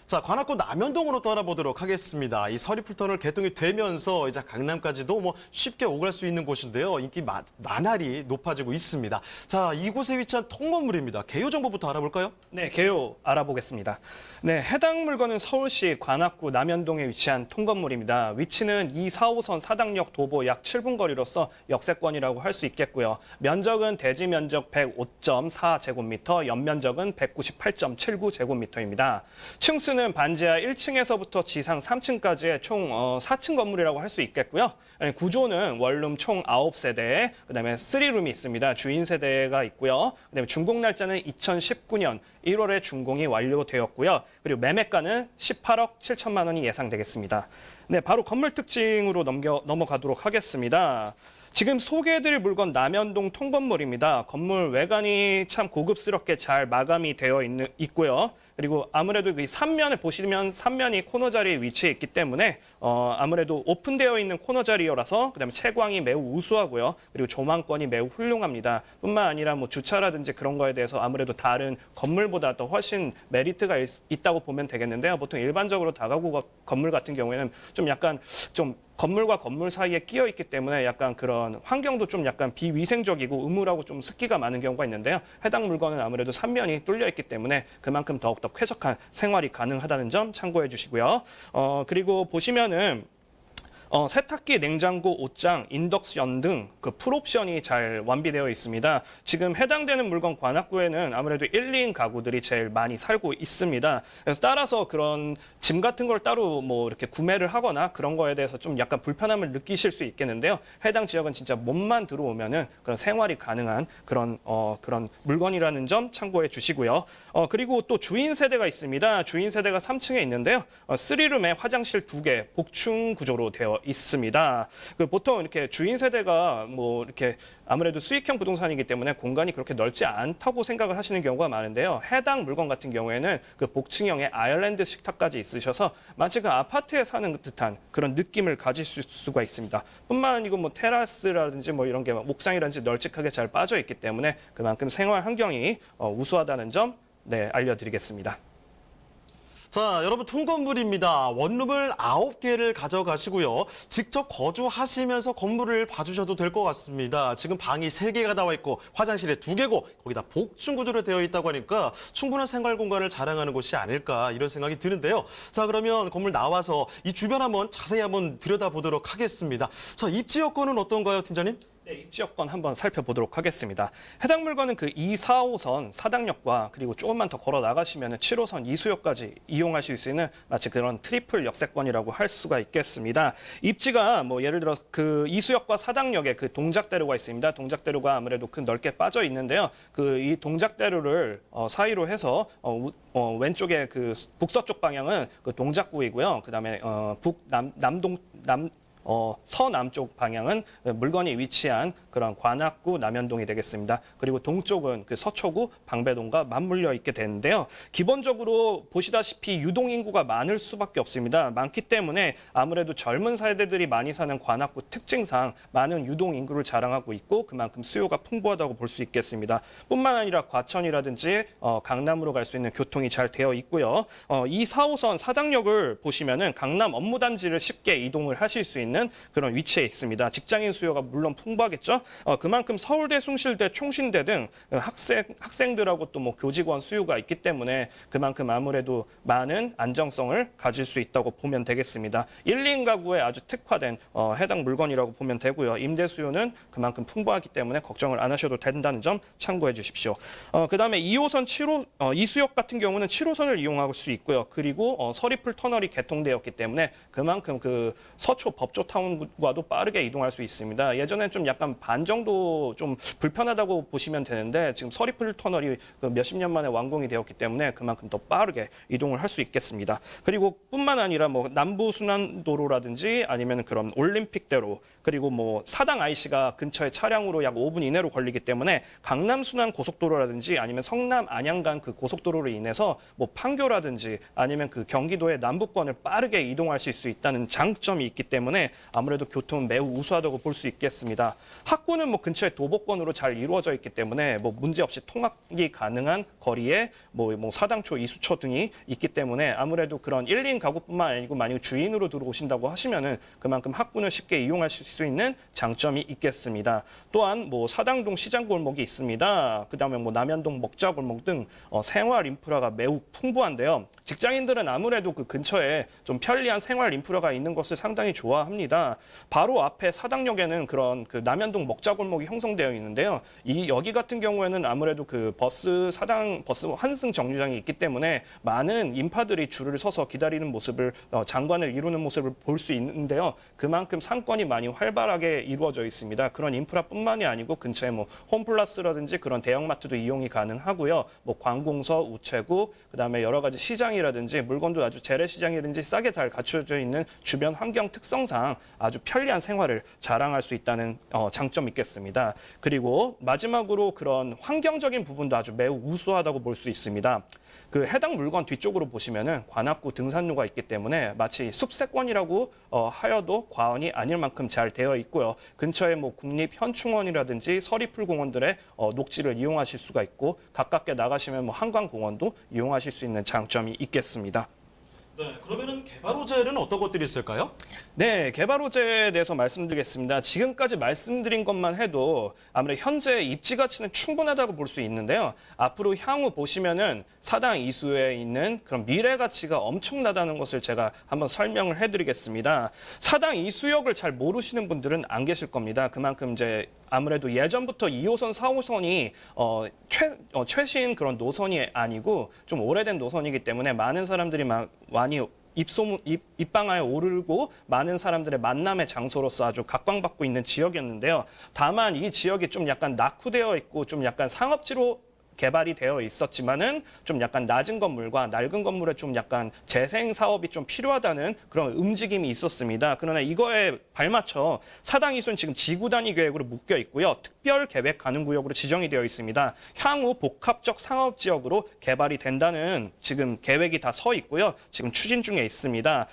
자, 관악구 남현동으로 떠나보도록 하겠습니다. 이 서리풀터널 개통이 되면서 이제 강남까지도 뭐 쉽게 오갈 수 있는 곳인데요. 인기 나날이 높아지고 있습니다. 자, 이곳에 위치한 통건물입니다. 개요 정보부터 알아볼까요? 네, 개요 알아보겠습니다. 네, 해당 물건은 서울시 관악구 남현동에 위치한 통건물입니다. 위치는 2, 4호선 사당역 도보 약 7분 거리로서 역세권이라고 할 수 있겠고요. 면적은 대지 면적 105.4제곱미터, 연면적은 198.79제곱미터입니다. 층수는 반지하 1층에서부터 지상 3층까지의 총 4층 건물이라고 할 수 있겠고요. 구조는 원룸 총 9세대, 그다음에 3룸이 있습니다. 주인 세대가 있고요. 그다음에 준공 날짜는 2019년 1월에 준공이 완료되었고요. 그리고 매매가는 18억 7천만 원이 예상되겠습니다. 네, 바로 건물 특징으로 넘어가도록 하겠습니다. 지금 소개해드릴 물건 남현동 통건물입니다. 건물 외관이 참 고급스럽게 잘 마감이 되어 있고요. 그리고 아무래도 이 삼면을 보시면 삼면이 코너 자리에 위치해 있기 때문에 아무래도 오픈되어 있는 코너 자리여라서 그다음에 채광이 매우 우수하고요. 그리고 조망권이 매우 훌륭합니다. 뿐만 아니라 뭐 주차라든지 그런 거에 대해서 아무래도 다른 건물보다 더 훨씬 메리트가 있다고 보면 되겠는데요. 보통 일반적으로 다가구 건물 같은 경우에는 좀 약간 좀 건물과 건물 사이에 끼어 있기 때문에 약간 그런 환경도 좀 약간 비위생적이고 음울하고 좀 습기가 많은 경우가 있는데요. 해당 물건은 아무래도 삼면이 뚫려 있기 때문에 그만큼 더욱더 쾌적한 생활이 가능하다는 점 참고해 주시고요. 그리고 보시면은 세탁기, 냉장고, 옷장, 인덕션 등 그 풀옵션이 잘 완비되어 있습니다. 지금 해당되는 물건 관악구에는 아무래도 1, 2인 가구들이 제일 많이 살고 있습니다. 그래서 따라서 그런 짐 같은 걸 따로 뭐 이렇게 구매를 하거나 그런 거에 대해서 좀 약간 불편함을 느끼실 수 있겠는데요. 해당 지역은 진짜 몸만 들어오면은 그런 생활이 가능한 그런 물건이라는 점 참고해 주시고요. 그리고 또 주인 세대가 있습니다. 주인 세대가 3층에 있는데요. 3룸에 화장실 2개 복층 구조로 되어 있습니다. 보통 이렇게 주인 세대가 뭐 이렇게 아무래도 수익형 부동산이기 때문에 공간이 그렇게 넓지 않다고 생각을 하시는 경우가 많은데요. 해당 물건 같은 경우에는 그 복층형의 아일랜드 식탁까지 있으셔서 마치 그 아파트에 사는 듯한 그런 느낌을 가지실 수가 있습니다. 뿐만 아니고 뭐 테라스라든지 뭐 이런 게 옥상이라든지 널찍하게 잘 빠져 있기 때문에 그만큼 생활 환경이 우수하다는 점 알려드리겠습니다. 자, 여러분 통건물입니다. 원룸을 9개를 가져가시고요. 직접 거주하시면서 건물을 봐주셔도 될 것 같습니다. 지금 방이 3개가 나와 있고 화장실에 2개고 거기다 복층 구조로 되어 있다고 하니까 충분한 생활 공간을 자랑하는 곳이 아닐까 이런 생각이 드는데요. 자, 그러면 건물 나와서 이 주변 한번 자세히 한번 들여다보도록 하겠습니다. 자, 입지 여건은 어떤가요, 팀장님? 네, 입지 여건 한번 살펴보도록 하겠습니다. 해당 물건은 그 2, 4호선 사당역과 그리고 조금만 더 걸어 나가시면 7호선 이수역까지 이용하실 수 있는 마치 그런 트리플 역세권이라고 할 수가 있겠습니다. 입지가 뭐 예를 들어 그 이수역과 사당역에 그 동작대로가 있습니다. 동작대로가 아무래도 그 넓게 빠져 있는데요. 그 이 동작대로를 사이로 해서 왼쪽에 그 북서쪽 방향은 그 동작구이고요. 그다음에 서남쪽 방향은 물건이 위치한 그런 관악구 남현동이 되겠습니다. 그리고 동쪽은 그 서초구 방배동과 맞물려 있게 되는데요. 기본적으로 보시다시피 유동 인구가 많을 수밖에 없습니다. 많기 때문에 아무래도 젊은 세대들이 많이 사는 관악구 특징상 많은 유동 인구를 자랑하고 있고 그만큼 수요가 풍부하다고 볼 수 있겠습니다. 뿐만 아니라 과천이라든지 강남으로 갈 수 있는 교통이 잘 되어 있고요. 이 4호선 사당역을 보시면은 강남 업무단지를 쉽게 이동을 하실 수 있는 있는 그런 위치에 있습니다. 직장인 수요가 물론 풍부하겠죠. 그만큼 서울대, 숭실대, 총신대 등 학생들하고 또 뭐 교직원 수요가 있기 때문에 그만큼 아무래도 많은 안정성을 가질 수 있다고 보면 되겠습니다. 1, 2인 가구에 아주 특화된 해당 물건이라고 보면 되고요. 임대 수요는 그만큼 풍부하기 때문에 걱정을 안 하셔도 된다는 점 참고해 주십시오. 그다음에 2호선 2수역 같은 경우는 7호선을 이용할 수 있고요. 그리고 서리풀 터널이 개통되었기 때문에 그만큼 그 서초 법조타운과도 빠르게 이동할 수 있습니다. 예전엔 좀 약간 반 정도 좀 불편하다고 보시면 되는데 지금 서리풀 터널이 그 몇십 년 만에 완공이 되었기 때문에 그만큼 더 빠르게 이동을 할 수 있겠습니다. 그리고 뿐만 아니라 뭐 남부순환도로라든지 아니면 그런 올림픽대로 그리고 뭐 사당 IC가 근처에 차량으로 약 5분 이내로 걸리기 때문에 강남순환 고속도로라든지 아니면 성남 안양간 그 고속도로로 인해서 뭐 판교라든지 아니면 그 경기도의 남부권을 빠르게 이동하실 수 있다는 장점이 있기 때문에 아무래도 교통은 매우 우수하다고 볼 수 있겠습니다. 학구는 뭐 근처에 도보권으로 잘 이루어져 있기 때문에 뭐 문제 없이 통학이 가능한 거리에 뭐 사당초, 이수초 등이 있기 때문에 아무래도 그런 1, 2인 가구뿐만 아니고 만약 주인으로 들어오신다고 하시면은 그만큼 학구는 쉽게 이용하실 수 있는 장점이 있겠습니다. 또한 뭐 사당동 시장골목이 있습니다. 그다음에 뭐 남현동 먹자골목 등 생활 인프라가 매우 풍부한데요. 직장인들은 아무래도 그 근처에 좀 편리한 생활 인프라가 있는 것을 상당히 좋아합니다. 바로 앞에 사당역에는 그런 그 남현동 먹자골목이 형성되어 있는데요. 여기 같은 경우에는 아무래도 그 버스 환승 정류장이 있기 때문에 많은 인파들이 줄을 서서 기다리는 모습을 장관을 이루는 모습을 볼 수 있는데요. 그만큼 상권이 많이 활발하게 이루어져 있습니다. 그런 인프라뿐만이 아니고 근처에 뭐 홈플러스라든지 그런 대형마트도 이용이 가능하고요. 뭐 관공서, 우체국, 그다음에 여러 가지 시장이라든지 물건도 아주 재래시장이라든지 싸게 잘 갖춰져 있는 주변 환경 특성상 아주 편리한 생활을 자랑할 수 있다는 장점이 있겠습니다. 그리고 마지막으로 그런 환경적인 부분도 아주 매우 우수하다고 볼 수 있습니다. 그 해당 물건 뒤쪽으로 보시면은 관악구 등산로가 있기 때문에 마치 숲세권이라고 하여도 과언이 아닐 만큼 잘 되어 있고요. 근처에 뭐 국립현충원이라든지 서리풀 공원들의 녹지를 이용하실 수가 있고 가깝게 나가시면 뭐 한강공원도 이용하실 수 있는 장점이 있겠습니다. 네, 그러면은 개발 호재는 어떤 것들이 있을까요? 네, 개발 호재에 대해서 말씀드리겠습니다. 지금까지 말씀드린 것만 해도 아무래도 현재 입지 가치는 충분하다고 볼 수 있는데요. 앞으로 향후 보시면은 사당 이수에 있는 그런 미래 가치가 엄청나다는 것을 제가 한번 설명을 해드리겠습니다. 사당 이수역을 잘 모르시는 분들은 안 계실 겁니다. 그만큼 이제 아무래도 예전부터 2호선, 4호선이 최신 그런 노선이 아니고 좀 오래된 노선이기 때문에 많은 사람들이 많이 입방아에 오르고 많은 사람들의 만남의 장소로서 아주 각광받고 있는 지역이었는데요. 다만 이 지역이 좀 약간 낙후되어 있고 좀 약간 상업지로 개발이 되어 있었지만은 좀 약간 낮은 건물과 낡은 건물에 좀 약간 재생 사업이 좀 필요하다는 그런 움직임이 있었습니다. 그러나 이거에 발맞춰 사당 이수는 지금 지구 단위 계획으로 묶여 있고요. 특별 계획 가능 구역으로 지정이 되어 있습니다. 향후 복합적 상업 지역으로 개발이 된다는 지금 계획이 다 서 있고요. 지금 추진 중에 있습니다.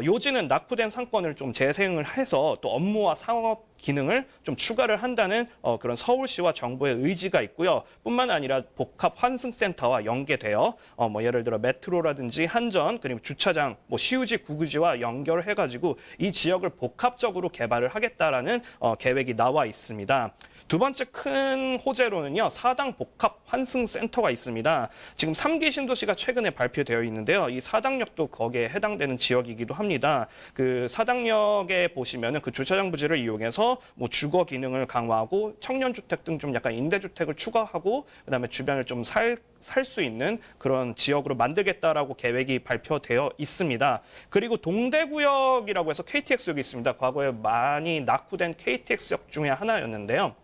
요지는 낙후된 상권을 좀 재생을 해서 또 업무와 상업 기능을 좀 추가를 한다는 그런 서울시와 정부의 의지가 있고요. 뿐만 아니라 복합 환승센터와 연계되어 뭐 예를 들어 메트로라든지 한전 그리고 주차장, 뭐 시우지, 구구지와 연결해가지고 이 지역을 복합적으로 개발을 하겠다라는 계획이 나와 있습니다. 두 번째 큰 호재로는요, 사당 복합 환승센터가 있습니다. 지금 3기 신도시가 최근에 발표되어 있는데요. 이 사당역도 거기에 해당되는 지역이기도 합니다. 그 사당역에 보시면은 그 주차장 부지를 이용해서 뭐 주거 기능을 강화하고 청년주택 등 좀 약간 임대주택을 추가하고 그다음에 주변을 좀 살 수 있는 그런 지역으로 만들겠다라고 계획이 발표되어 있습니다. 그리고 동대구역이라고 해서 KTX역이 있습니다. 과거에 많이 낙후된 KTX역 중에 하나였는데요.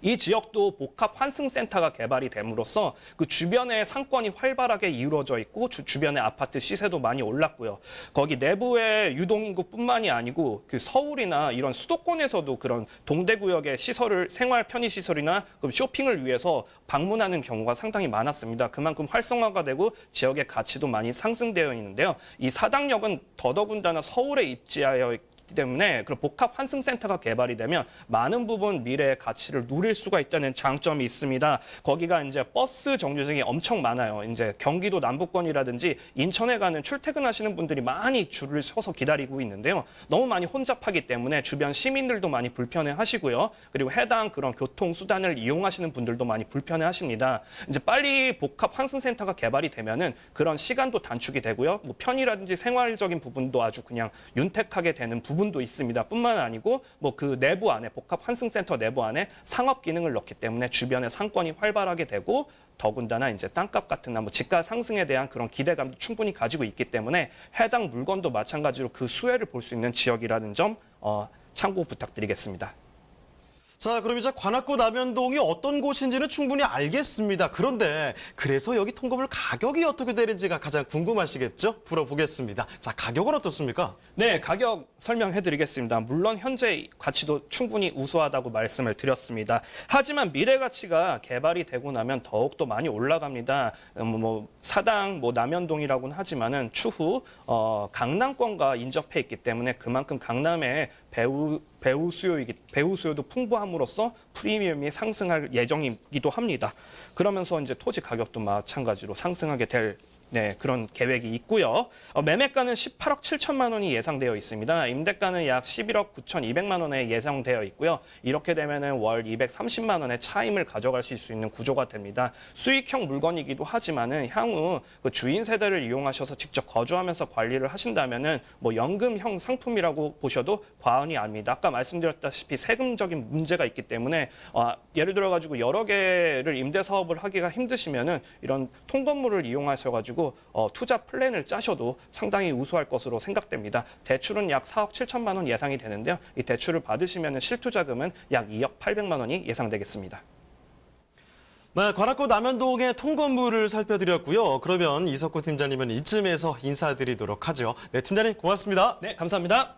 이 지역도 복합 환승센터가 개발이 됨으로써 그 주변에 상권이 활발하게 이루어져 있고 주변의 아파트 시세도 많이 올랐고요. 거기 내부의 유동인구뿐만이 아니고 그 서울이나 이런 수도권에서도 그런 동대구역의 시설을 생활 편의 시설이나 쇼핑을 위해서 방문하는 경우가 상당히 많았습니다. 그만큼 활성화가 되고 지역의 가치도 많이 상승되어 있는데요. 이 사당역은 더더군다나 서울에 입지하여 때문에 그런 복합 환승센터가 개발이 되면 많은 부분 미래의 가치를 누릴 수가 있다는 장점이 있습니다. 거기가 이제 버스 정류장이 엄청 많아요. 이제 경기도 남부권이라든지 인천에 가는 출퇴근하시는 분들이 많이 줄을 서서 기다리고 있는데요. 너무 많이 혼잡하기 때문에 주변 시민들도 많이 불편해하시고요. 그리고 해당 그런 교통수단을 이용하시는 분들도 많이 불편해하십니다. 이제 빨리 복합 환승센터가 개발이 되면은 그런 시간도 단축이 되고요. 뭐 편의라든지 생활적인 부분도 아주 그냥 윤택하게 되는 부분도 있습니다. 뿐만 아니고 뭐 그 내부 안에 복합 환승센터 내부 안에 상업 기능을 넣기 때문에 주변의 상권이 활발하게 되고 더군다나 이제 땅값 같은 뭐 집가 상승에 대한 그런 기대감도 충분히 가지고 있기 때문에 해당 물건도 마찬가지로 그 수혜를 볼 수 있는 지역이라는 점 참고 부탁드리겠습니다. 자, 그럼 이제 관악구 남현동이 어떤 곳인지는 충분히 알겠습니다. 그런데 그래서 여기 통건물 가격이 어떻게 되는지가 가장 궁금하시겠죠? 물어보겠습니다. 자, 가격은 어떻습니까? 네, 가격 설명해드리겠습니다. 물론 현재 가치도 충분히 우수하다고 말씀을 드렸습니다. 하지만 미래 가치가 개발이 되고 나면 더욱더 많이 올라갑니다. 사당 남현동이라고는 하지만은 추후 강남권과 인접해 있기 때문에 그만큼 강남의 배우 수요도 풍부함으로써 프리미엄이 상승할 예정이기도 합니다. 그러면서 이제 토지 가격도 마찬가지로 상승하게 될 그런 계획이 있고요. 매매가는 18억 7천만 원이 예상되어 있습니다. 임대가는 약 11억 9,200만 원에 예상되어 있고요. 이렇게 되면은 월 230만 원의 차임을 가져가실 수 있는 구조가 됩니다. 수익형 물건이기도 하지만은 향후 그 주인 세대를 이용하셔서 직접 거주하면서 관리를 하신다면은 연금형 상품이라고 보셔도 과언이 아닙니다. 아까 말씀드렸다시피 세금적인 문제가 있기 때문에 예를 들어 가지고 여러 개를 임대 사업을 하기가 힘드시면은 이런 통건물을 이용하셔가지고 투자 플랜을 짜셔도 상당히 우수할 것으로 생각됩니다. 대출은 약 4억 7천만 원 예상이 되는데요. 이 대출을 받으시면 실투자금은 약 2억 800만 원이 예상되겠습니다. 네, 관악구 남현동의 통건물을 살펴드렸고요. 그러면 이석구 팀장님은 이쯤에서 인사드리도록 하죠. 네, 팀장님 고맙습니다. 네, 감사합니다.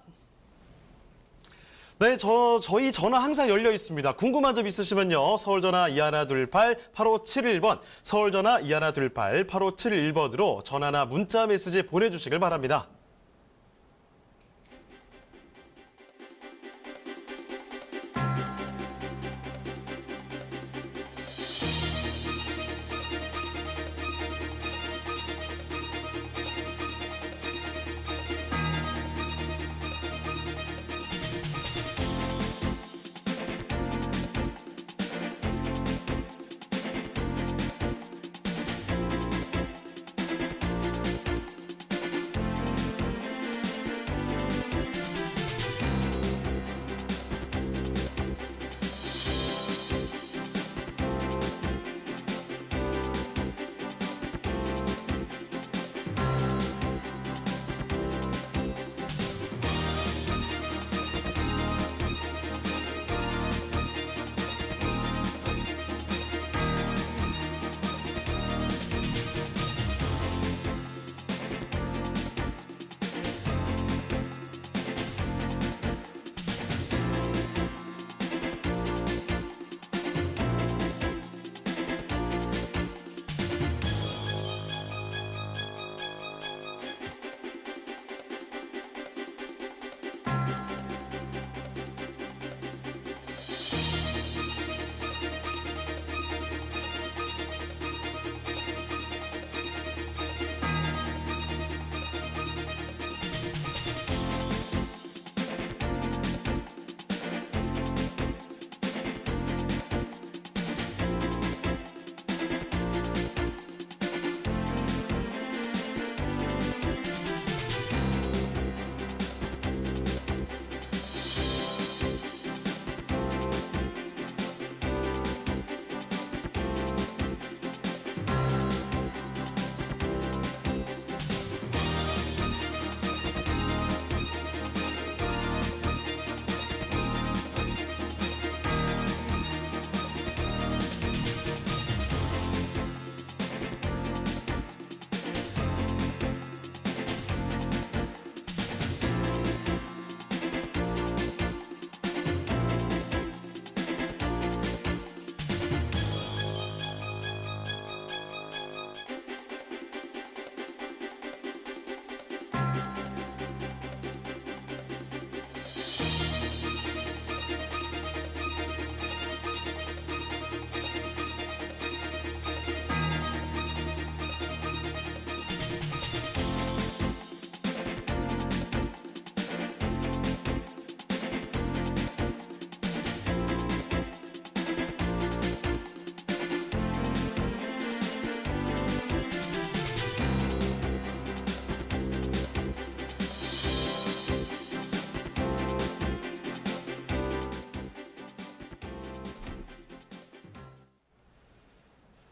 네, 저희 전화 항상 열려 있습니다. 궁금한 점 있으시면요. 서울전화 2128-8571번, 서울전화 2128-8571번으로 전화나 문자 메시지 보내주시길 바랍니다.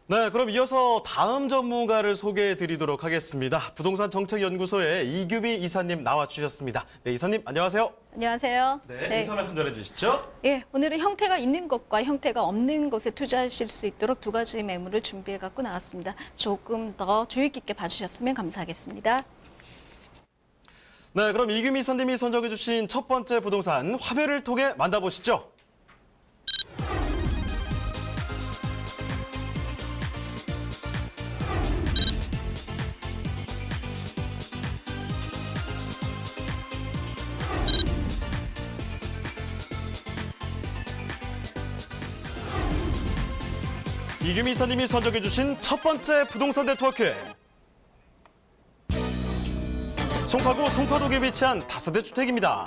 네, 그럼 이어서 다음 전문가를 소개해 드리도록 하겠습니다. 부동산 정책연구소의 이규미 이사님 나와 주셨습니다. 네, 이사님 안녕하세요. 안녕하세요. 네, 인사 말씀 전해 주시죠. 예, 오늘은 형태가 있는 것과 형태가 없는 것에 투자하실 수 있도록 두 가지 매물을 준비해 갖고 나왔습니다. 조금 더 주의 깊게 봐주셨으면 감사하겠습니다. 네, 그럼 이규미 이사님이 선정해 주신 첫 번째 부동산 화면을 통해 만나보시죠. 이규미 이사님이 선정해 주신 첫 번째 부동산 네트워크. 송파구 송파동에 위치한 다세대 주택입니다.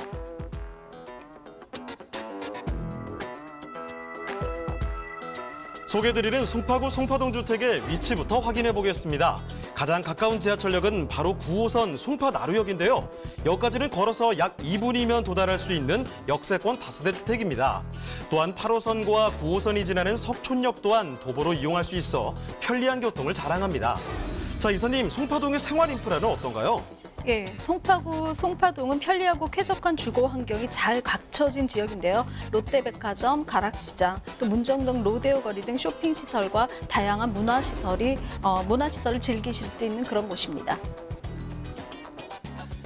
소개해드리는 송파구 송파동 주택의 위치부터 확인해 보겠습니다. 가장 가까운 지하철역은 바로 9호선 송파나루역인데요. 역까지는 걸어서 약 2분이면 도달할 수 있는 역세권 다세대 주택입니다. 또한 8호선과 9호선이 지나는 석촌역 또한 도보로 이용할 수 있어 편리한 교통을 자랑합니다. 자, 이사님, 송파동의 생활 인프라는 어떤가요? 예, 송파구 송파동은 편리하고 쾌적한 주거 환경이 잘 갖춰진 지역인데요. 롯데백화점, 가락시장, 또 문정동 로데오 거리 등 쇼핑 시설과 다양한 문화시설을 즐기실 수 있는 그런 곳입니다.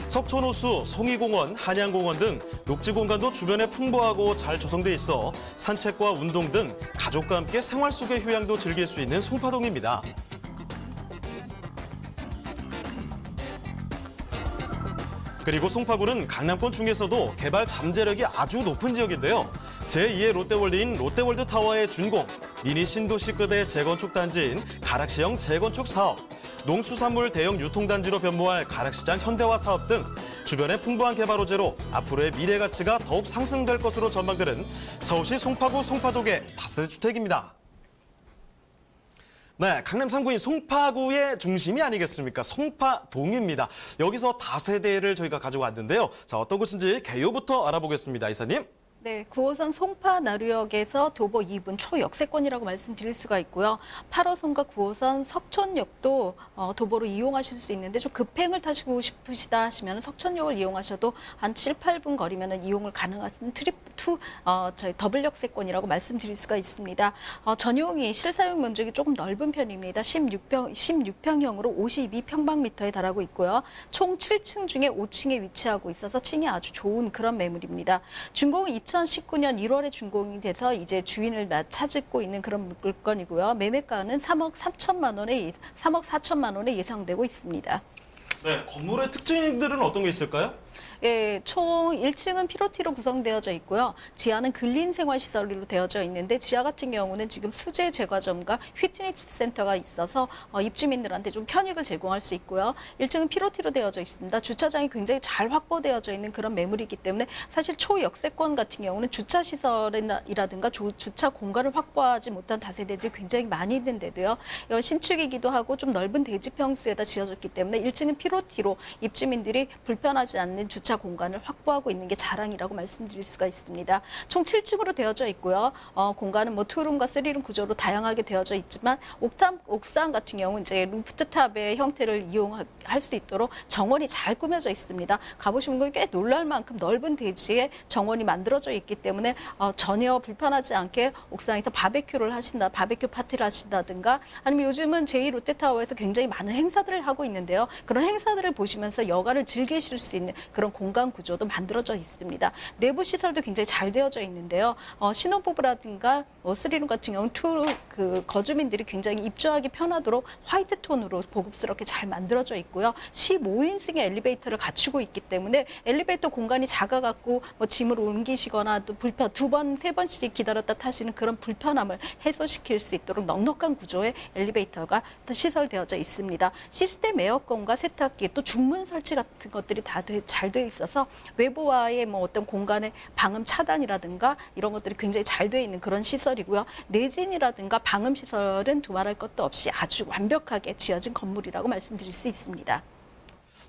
석촌호수, 송이공원, 한양공원 등 녹지 공간도 주변에 풍부하고 잘 조성돼 있어 산책과 운동 등 가족과 함께 생활 속의 휴양도 즐길 수 있는 송파동입니다. 그리고 송파구는 강남권 중에서도 개발 잠재력이 아주 높은 지역인데요. 제2의 롯데월드인 롯데월드타워의 준공, 미니 신도시급의 재건축 단지인 가락시형 재건축 사업, 농수산물 대형 유통단지로 변모할 가락시장 현대화 사업 등 주변의 풍부한 개발 호재로 앞으로의 미래 가치가 더욱 상승될 것으로 전망되는 서울시 송파구 송파동의 다세대 주택입니다. 네, 강남 3구인 송파구의 중심이 아니겠습니까? 송파동입니다. 여기서 다세대를 저희가 가지고 왔는데요. 자, 어떤 곳인지 개요부터 알아보겠습니다, 이사님. 네, 9호선 송파나루역에서 도보 2분 초역세권이라고 말씀드릴 수가 있고요. 8호선과 9호선 석촌역도 도보로 이용하실 수 있는데 좀 급행을 타시고 싶으시다 하시면 석촌역을 이용하셔도 한 7, 8분 거리면 이용을 가능하신 저희 더블 역세권이라고 말씀드릴 수가 있습니다. 전용이 실사용 면적이 조금 넓은 편입니다. 16평형으로 52평방미터에 달하고 있고요. 총 7층 중에 5층에 위치하고 있어서 층이 아주 좋은 그런 매물입니다. 준공은 2019년 1월에 준공이 돼서 이제 주인을 찾고 있는 그런 물건이고요. 매매가는 3억 4천만 원에 예상되고 있습니다. 네, 건물의 특징들은 어떤 게 있을까요? 예, 총 1층은 피로티로 구성되어져 있고요. 지하는 근린 생활시설로 되어져 있는데 지하 같은 경우는 지금 수제 제과점과 피트니스 센터가 있어서 입주민들한테 좀 편익을 제공할 수 있고요. 1층은 피로티로 되어져 있습니다. 주차장이 굉장히 잘 확보되어져 있는 그런 매물이기 때문에 사실 초역세권 같은 경우는 주차 시설이라든가 주차 공간을 확보하지 못한 다세대들이 굉장히 많이 있는데도요. 신축이기도 하고 좀 넓은 대지 평수에다 지어졌기 때문에 1층은 피로티로 입주민들이 불편하지 않는 주차 공간을 확보하고 있는 게 자랑이라고 말씀드릴 수가 있습니다. 총 7층으로 되어져 있고요. 공간은 뭐 투룸과 쓰리룸 구조로 다양하게 되어져 있지만 옥상 같은 경우는 이제 루프탑의 형태를 이용할 수 있도록 정원이 잘 꾸며져 있습니다. 가보시면 꽤 놀랄 만큼 넓은 대지에 정원이 만들어져 있기 때문에 전혀 불편하지 않게 옥상에서 바베큐 파티를 하신다든가 아니면 요즘은 제2롯데타워에서 굉장히 많은 행사들을 하고 있는데요. 그런 행사들을 보시면서 여가를 즐기실 수 있는 그런 공간 구조도 만들어져 있습니다. 내부 시설도 굉장히 잘 되어져 있는데요. 신혼부부라든가 스리룸 같은 경우는 거주민들이 굉장히 입주하기 편하도록 화이트 톤으로 보급스럽게 잘 만들어져 있고요. 15인승의 엘리베이터를 갖추고 있기 때문에 엘리베이터 공간이 작아갖고 짐을 옮기시거나 또 두 번, 세 번씩 기다렸다 타시는 그런 불편함을 해소시킬 수 있도록 넉넉한 구조의 엘리베이터가 시설되어져 있습니다. 시스템 에어컨과 세탁기 또 중문 설치 같은 것들이 다 잘 돼 있어서 외부와의 어떤 공간의 방음 차단이라든가 이런 것들이 굉장히 잘 돼 있는 그런 시설이고요. 내진이라든가 방음 시설은 두말할 것도 없이 아주 완벽하게 지어진 건물이라고 말씀드릴 수 있습니다.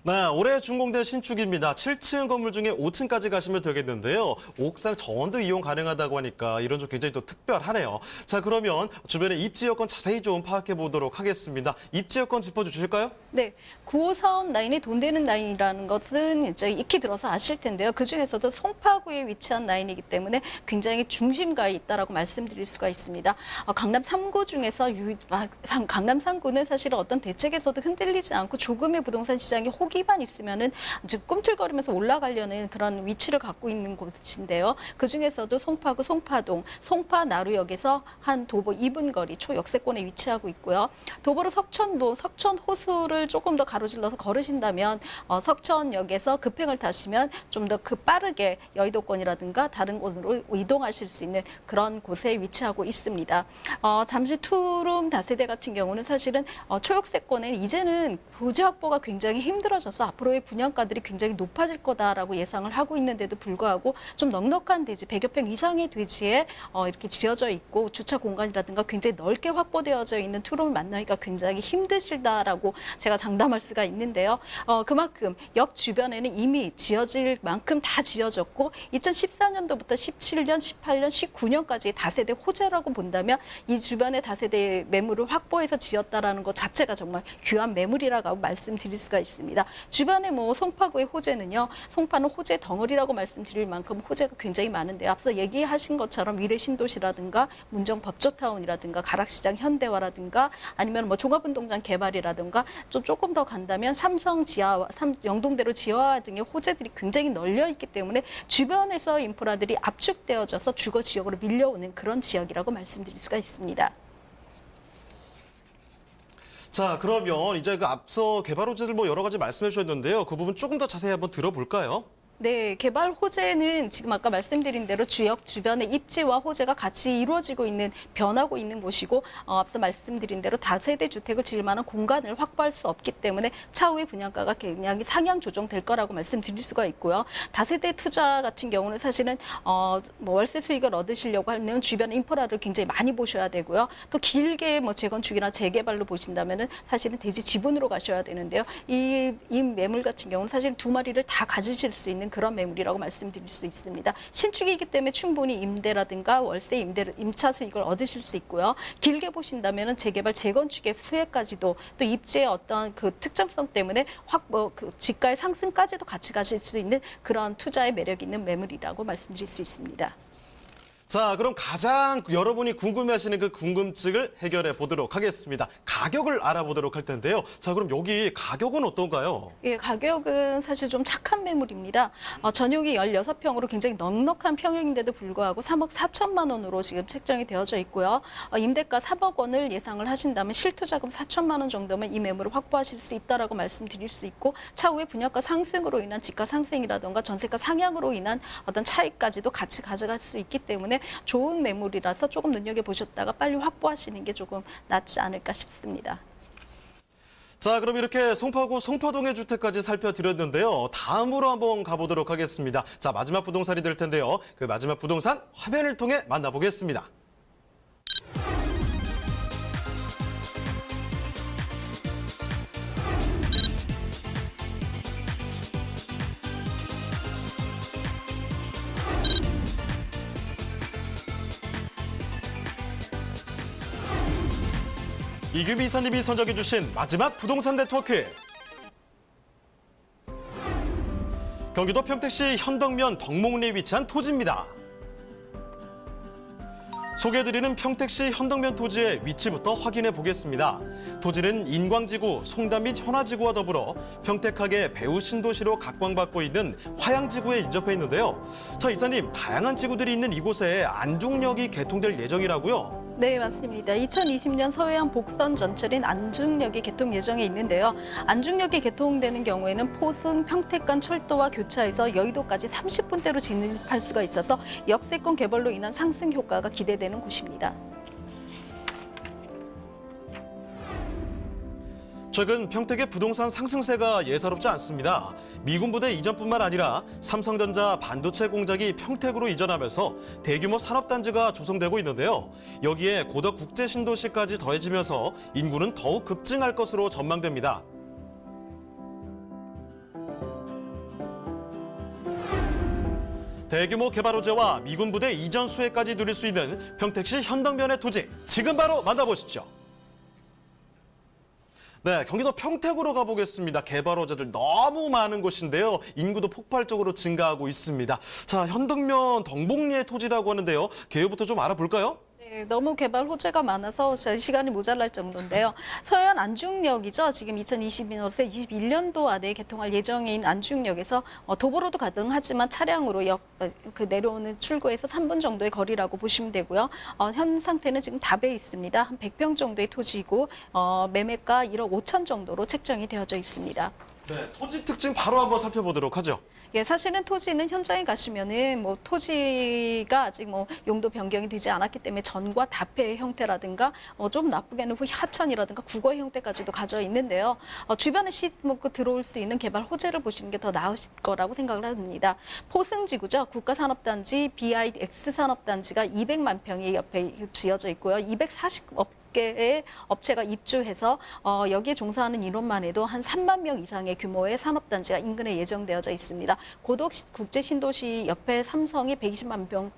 네, 올해 준공된 신축입니다. 7층 건물 중에 5층까지 가시면 되겠는데요. 옥상 정원도 이용 가능하다고 하니까 이런 점 굉장히 또 특별하네요. 자, 그러면 주변의 입지 여건 자세히 좀 파악해 보도록 하겠습니다. 입지 여건 짚어주실까요? 네, 9호선 라인이 돈 되는 라인이라는 것은 이제 익히 들어서 아실 텐데요. 그 중에서도 송파구에 위치한 라인이기 때문에 굉장히 중심가에 있다라고 말씀드릴 수가 있습니다. 강남 3구 중에서 강남 3구는 사실은 어떤 대책에서도 흔들리지 않고 조금의 부동산 시장이 호기만 있으면은 이제 꿈틀거리면서 올라가려는 그런 위치를 갖고 있는 곳인데요. 그 중에서도 송파구, 송파동, 송파나루역에서 한 도보 2분 거리 초역세권에 위치하고 있고요. 도보로 석천도, 석천 호수를 조금 더 가로질러서 걸으신다면 석천역에서 급행을 타시면 좀 더 빠르게 여의도권이라든가 다른 곳으로 이동하실 수 있는 그런 곳에 위치하고 있습니다. 잠실 투룸 다세대 같은 경우는 사실은 초역세권에 이제는 부지 확보가 굉장히 힘들어져서 앞으로의 분양가들이 굉장히 높아질 거다라고 예상을 하고 있는데도 불구하고 좀 넉넉한 대지, 100여 평 이상의 대지에 이렇게 지어져 있고 주차 공간이라든가 굉장히 넓게 확보되어져 있는 투룸을 만나기가 굉장히 힘드시다라고 제가 장담할 수가 있는데요. 그만큼 역 주변에는 이미 지어질 만큼 다 지어졌고 2014년도부터 17년, 18년, 19년까지 다세대 호재라고 본다면 이 주변의 다세대 매물을 확보해서 지었다라는 것 자체가 정말 귀한 매물이라고 말씀드릴 수가 있습니다. 주변에 뭐 송파구의 호재는요. 송파는 호재 덩어리라고 말씀드릴 만큼 호재가 굉장히 많은데요. 앞서 얘기하신 것처럼 미래신도시라든가 문정 법조타운이라든가 가락시장 현대화라든가 아니면 뭐 종합운동장 개발이라든가 또 조금 더 간다면 삼성 지하와 영동대로 지하화 등의 호재들이 굉장히 널려 있기 때문에 주변에서 인프라들이 압축되어져서 주거 지역으로 밀려오는 그런 지역이라고 말씀드릴 수가 있습니다. 자, 그러면 이제 그 앞서 개발 호재들 뭐 여러 가지 말씀해 주셨는데요. 그 부분 조금 더 자세히 한번 들어볼까요? 네, 개발 호재는 지금 아까 말씀드린 대로 주역 주변의 입지와 호재가 같이 이루어지고 있는, 변하고 있는 곳이고 앞서 말씀드린 대로 다세대 주택을 지을 만한 공간을 확보할 수 없기 때문에 차후에 분양가가 굉장히 상향 조정될 거라고 말씀드릴 수가 있고요. 다세대 투자 같은 경우는 사실은 뭐 월세 수익을 얻으시려고 하면 주변 인프라를 굉장히 많이 보셔야 되고요. 또 길게 뭐 재건축이나 재개발로 보신다면은 사실은 대지 지분으로 가셔야 되는데요. 이 매물 같은 경우는 사실 두 마리를 다 가지실 수 있는 그런 매물이라고 말씀드릴 수 있습니다. 신축이기 때문에 충분히 임대라든가 월세 임차 수익을 얻으실 수 있고요. 길게 보신다면은 재개발, 재건축의 수혜까지도 또 입지의 어떤 그 특정성 때문에 그 지가의 상승까지도 같이 가실 수 있는 그런 투자의 매력 있는 매물이라고 말씀드릴 수 있습니다. 자, 그럼 가장 여러분이 궁금해하시는 그 궁금증을 해결해 보도록 하겠습니다. 가격을 알아보도록 할 텐데요. 자, 그럼 여기 가격은 어떤가요? 예, 가격은 사실 좀 착한 매물입니다. 전용이 16평으로 굉장히 넉넉한 평형인데도 불구하고 3억 4천만 원으로 지금 책정이 되어져 있고요. 임대가 3억 원을 예상을 하신다면 실투자금 4천만 원 정도면 이 매물을 확보하실 수 있다라고 말씀드릴 수 있고 차후에 분양가 상승으로 인한 지가 상승이라든가 전세가 상향으로 인한 어떤 차익까지도 같이 가져갈 수 있기 때문에 좋은 매물이라서 조금 눈여겨보셨다가 빨리 확보하시는 게 조금 낫지 않을까 싶습니다. 자, 그럼 이렇게 송파구 송파동의 주택까지 살펴드렸는데요. 다음으로 한번 가보도록 하겠습니다. 자, 마지막 부동산이 될 텐데요. 그 마지막 부동산 화면을 통해 만나보겠습니다. 이규미 이사님이 선정해 주신 마지막 부동산 네트워크. 경기도 평택시 현덕면 덕목리에 위치한 토지입니다. 소개해드리는 평택시 현덕면 토지의 위치부터 확인해 보겠습니다. 토지는 인광지구, 송담 및 현화지구와 더불어 평택하게 배후 신도시로 각광받고 있는 화양지구에 인접해 있는데요. 자, 이사님, 다양한 지구들이 있는 이곳에 안중역이 개통될 예정이라고요? 네, 맞습니다. 2020년 서해안 복선 전철인 안중역이 개통 예정에 있는데요. 안중역이 개통되는 경우에는 포승, 평택 간 철도와 교차해서 여의도까지 30분대로 진입할 수가 있어서 역세권 개발로 인한 상승 효과가 기대되는 곳입니다. 최근 평택의 부동산 상승세가 예사롭지 않습니다. 미군 부대 이전뿐만 아니라 삼성전자 반도체 공장이 평택으로 이전하면서 대규모 산업단지가 조성되고 있는데요. 여기에 고덕 국제신도시까지 더해지면서 인구는 더욱 급증할 것으로 전망됩니다. 대규모 개발 호재와 미군 부대 이전 수혜까지 누릴 수 있는 평택시 현덕면의 토지. 지금 바로 만나보시죠. 네, 경기도 평택으로 가보겠습니다. 개발 호재들 너무 많은 곳인데요. 인구도 폭발적으로 증가하고 있습니다. 자, 현덕면 덩복리의 토지라고 하는데요. 개요부터 좀 알아볼까요? 네, 너무 개발 호재가 많아서 시간이 모자랄 정도인데요. 서해안 안중역이죠. 지금 2022년에서 21년도 안에 개통할 예정인 안중역에서 도보로도 가능하지만 차량으로 내려오는 출구에서 3분 정도의 거리라고 보시면 되고요. 현 상태는 지금 답에 있습니다. 한 100평 정도의 토지이고 매매가 1억 5천 정도로 책정이 되어져 있습니다. 네, 토지 특징 바로 한번 살펴보도록 하죠. 예, 사실은 토지는 현장에 가시면은 뭐 토지가 아직 뭐 용도 변경이 되지 않았기 때문에 전과 답회의 형태라든가 좀 나쁘게는 하천이라든가 국어의 형태까지도 가져 있는데요. 주변에 시먹고 들어올 수 있는 개발 호재를 보시는 게 더 나으실 거라고 생각을 합니다. 포승지구죠. 국가산업단지 BIX 산업단지가 200만 평이 옆에 지어져 있고요. 240개의 업체가 입주해서 여기에 종사하는 인원만 해도 한 3만 명 이상의 규모의 산업단지가 인근에 예정되어져 있습니다. 고덕 국제신도시 옆에 삼성이 120만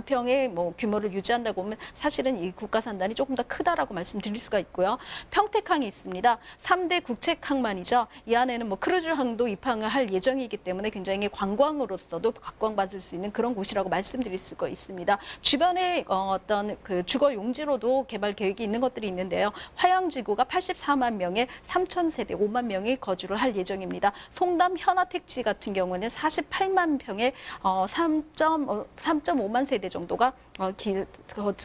평의 뭐 규모를 유지한다고 보면 사실은 이 국가산단이 조금 더 크다라고 말씀드릴 수가 있고요. 평택항이 있습니다. 3대 국책항만이죠. 이 안에는 뭐 크루즈항도 입항을 할 예정이기 때문에 굉장히 관광으로서도 각광받을 수 있는 그런 곳이라고 말씀드릴 수가 있습니다. 주변에 어떤 그 주거 용지로도 개발 계획이 있는 것들이 있는데요. 화양지구가 84만 명에 3천 세대 5만 명이 거주를 할 예정입니다. 송담 현아택지 같은 경우는 48만 평에 3.5만 세대 정도가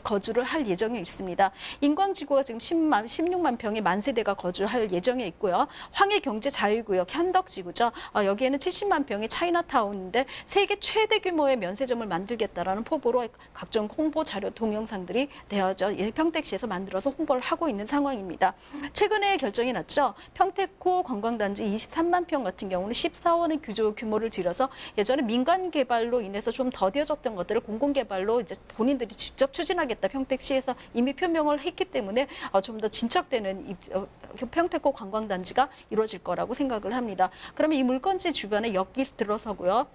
거주를 할 예정에 있습니다. 인광지구가 지금 16만 평의 만 세대가 거주할 예정에 있고요. 황해경제자유구역 현덕지구죠. 여기에는 70만 평의 차이나타운인데 세계 최대 규모의 면세점을 만들겠다라는 포부로 각종 홍보 자료 동영상들이 되어져 평택시에서 만들어서 홍보를 하고 있는 상황입니다. 최근에 결정이 났죠. 평택호 관광단지 23만 평 같은 경우는 14원의 규모를 들여서 예전에 민간 개발로 인해서 좀 더뎌졌던 것들을 공공개발로 이제 본인들이 직접 추진하겠다 평택시에서 이미 표명을 했기 때문에 좀 더 진척되는 평택호 관광단지가 이루어질 거라고 생각을 합니다. 그러면 이 물건지 주변에 역이 들어서고요.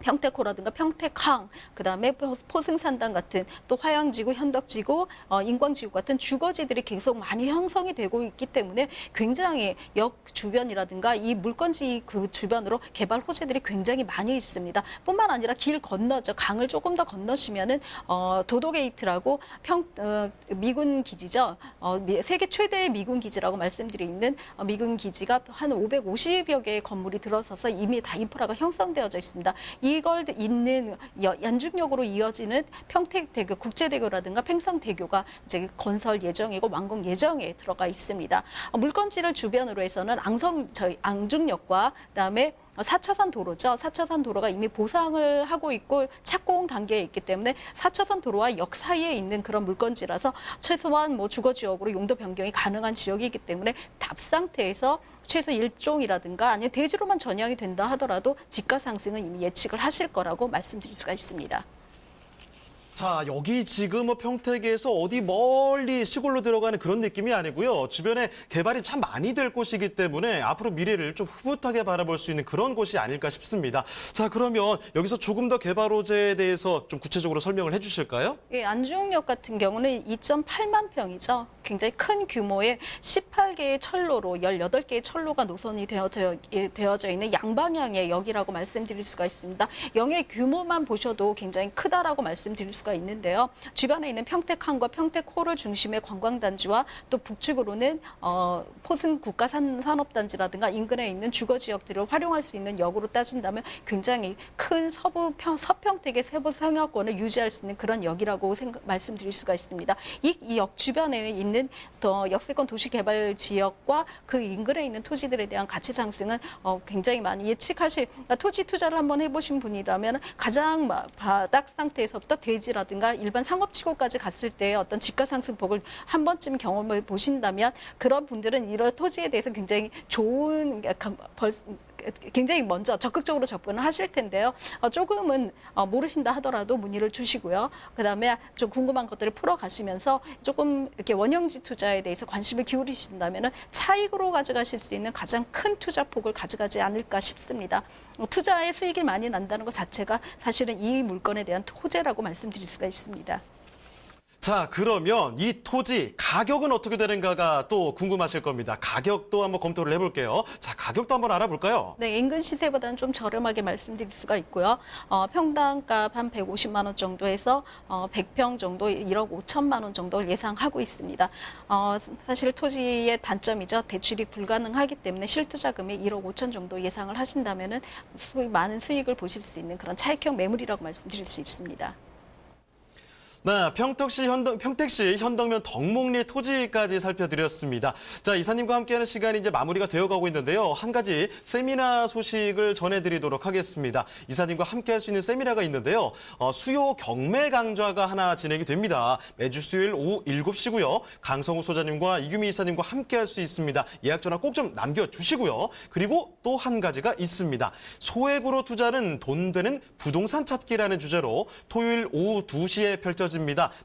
평택호라든가 평택항, 그다음에 포승산단 같은 또 화양지구, 현덕지구, 인광지구 같은 주거지들이 계속 많이 형성이 되고 있기 때문에 굉장히 역 주변이라든가 이 물건지 그 주변으로 개발 호재들이 굉장히 많이 있습니다. 뿐만 아니라 길 건너죠. 강을 조금 더 건너시면은 도도게이트라고 미군 기지죠. 세계 최대의 미군 기지라고 말씀드리는 미군 기지가 한 550여 개의 건물이 들어서서 이미 다 인프라가 형성되어져 있습니다. 이걸 잇는 안중역으로 이어지는 평택대교, 국제대교라든가 팽성대교가 이제 건설 예정이고 완공 예정에 들어가 있습니다. 물건지를 주변으로 해서는 안중역과 그다음에 4차선 도로죠. 4차선 도로가 이미 보상을 하고 있고 착공 단계에 있기 때문에 4차선 도로와 역 사이에 있는 그런 물건지라서 최소한 뭐 주거지역으로 용도 변경이 가능한 지역이기 때문에 답 상태에서 최소 1종이라든가 아니면 대지로만 전향이 된다 하더라도 집가 상승은 이미 예측을 하실 거라고 말씀드릴 수가 있습니다. 자, 여기 지금 평택에서 어디 멀리 시골로 들어가는 그런 느낌이 아니고요. 주변에 개발이 참 많이 될 곳이기 때문에 앞으로 미래를 좀 흐뭇하게 바라볼 수 있는 그런 곳이 아닐까 싶습니다. 자, 그러면 여기서 조금 더 개발 호재에 대해서 좀 구체적으로 설명을 해주실까요? 예, 안중역 같은 경우는 2.8만 평이죠. 굉장히 큰 규모의 18개의 철로로 18개의 철로가 노선이 되어져 있는 양방향의 역이라고 말씀드릴 수가 있습니다. 역의 규모만 보셔도 굉장히 크다라고 말씀드릴 수가 있는데요. 주변에 있는 평택항과 평택호를 중심의 관광단지와 또 북측으로는 포승 국가산업단지라든가 인근에 있는 주거지역들을 활용할 수 있는 역으로 따진다면 굉장히 큰 서평택의 세부 생활권을 유지할 수 있는 그런 역이라고 말씀드릴 수가 있습니다. 이 역 주변에 있는 역세권 도시개발 지역과 그 인근에 있는 토지들에 대한 가치 상승은 굉장히 많이 예측하실 토지 투자를 한번 해보신 분이라면 가장 바닥 상태에서부터 대지라든가 일반 상업지구까지 갔을 때 어떤 집가 상승폭을 한 번쯤 경험해 보신다면 그런 분들은 이런 토지에 대해서 굉장히 좋은 굉장히 먼저 적극적으로 접근을 하실 텐데요. 조금은 모르신다 하더라도 문의를 주시고요. 그다음에 좀 궁금한 것들을 풀어가시면서 조금 이렇게 원형지 투자에 대해서 관심을 기울이신다면은 차익으로 가져가실 수 있는 가장 큰 투자 폭을 가져가지 않을까 싶습니다. 투자에 수익이 많이 난다는 것 자체가 사실은 이 물건에 대한 호재라고 말씀드릴 수가 있습니다. 자, 그러면 이 토지 가격은 어떻게 되는가가 또 궁금하실 겁니다. 가격도 한번 검토를 해볼게요. 자, 가격도 한번 알아볼까요? 네, 인근 시세보다는 좀 저렴하게 말씀드릴 수가 있고요. 평당값 한 150만 원 정도에서 100평 정도 1억 5천만 원 정도를 예상하고 있습니다. 사실 토지의 단점이죠. 대출이 불가능하기 때문에 실투자금이 1억 5천 정도 예상을 하신다면은 많은 수익을 보실 수 있는 그런 차익형 매물이라고 말씀드릴 수 있습니다. 네, 평택시 현덕면 덕목리 토지까지 살펴드렸습니다. 자, 이사님과 함께하는 시간이 이제 마무리가 되어가고 있는데요. 한 가지 세미나 소식을 전해드리도록 하겠습니다. 이사님과 함께할 수 있는 세미나가 있는데요. 수요 경매 강좌가 하나 진행이 됩니다. 매주 수요일 오후 7시고요. 강성우 소장님과 이규미 이사님과 함께할 수 있습니다. 예약 전화 꼭 좀 남겨주시고요. 그리고 또 한 가지가 있습니다. 소액으로 투자는 돈 되는 부동산 찾기라는 주제로 토요일 오후 2시에 펼쳐집니다.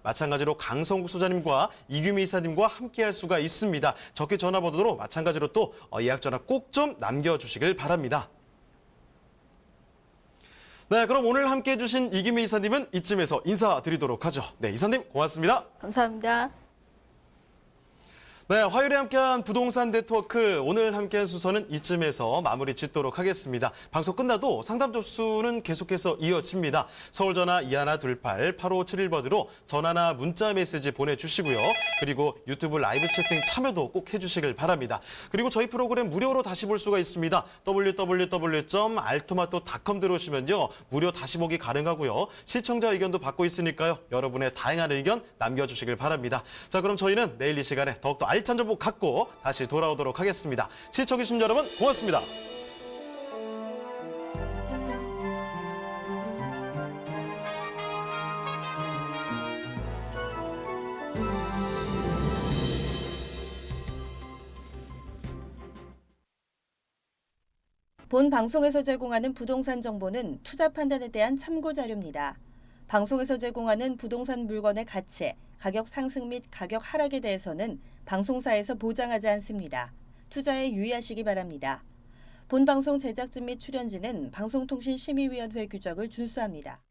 마찬가지로 강성국 소장님과 이규미 이사님과 함께할 수가 있습니다. 적기 전화번호로 마찬가지로 또 예약 전화 꼭 좀 남겨주시길 바랍니다. 네, 그럼 오늘 함께해 주신 이규미 이사님은 이쯤에서 인사드리도록 하죠. 네, 이사님 고맙습니다. 감사합니다. 네, 화요일에 함께한 부동산 네트워크 오늘 함께한 순서는 이쯤에서 마무리 짓도록 하겠습니다. 방송 끝나도 상담 접수는 계속해서 이어집니다. 서울전화 2128-8571번으로 전화나 문자 메시지 보내주시고요. 그리고 유튜브 라이브 채팅 참여도 꼭 해주시길 바랍니다. 그리고 저희 프로그램 무료로 다시 볼 수가 있습니다. www.altomato.com 들어오시면요. 무료 다시 보기 가능하고요. 시청자 의견도 받고 있으니까요. 여러분의 다양한 의견 남겨주시길 바랍니다. 자, 그럼 저희는 내일 이 시간에 더욱더 알찬 정보 갖고 다시 돌아오도록 하겠습니다. 시청해주신 여러분 고맙습니다. 본 방송에서 제공하는 부동산 정보는 투자 판단에 대한 참고 자료입니다. 방송에서 제공하는 부동산 물건의 가치, 가격 상승 및 가격 하락에 대해서는 방송사에서 보장하지 않습니다. 투자에 유의하시기 바랍니다. 본 방송 제작진 및 출연진은 방송통신심의위원회 규정을 준수합니다.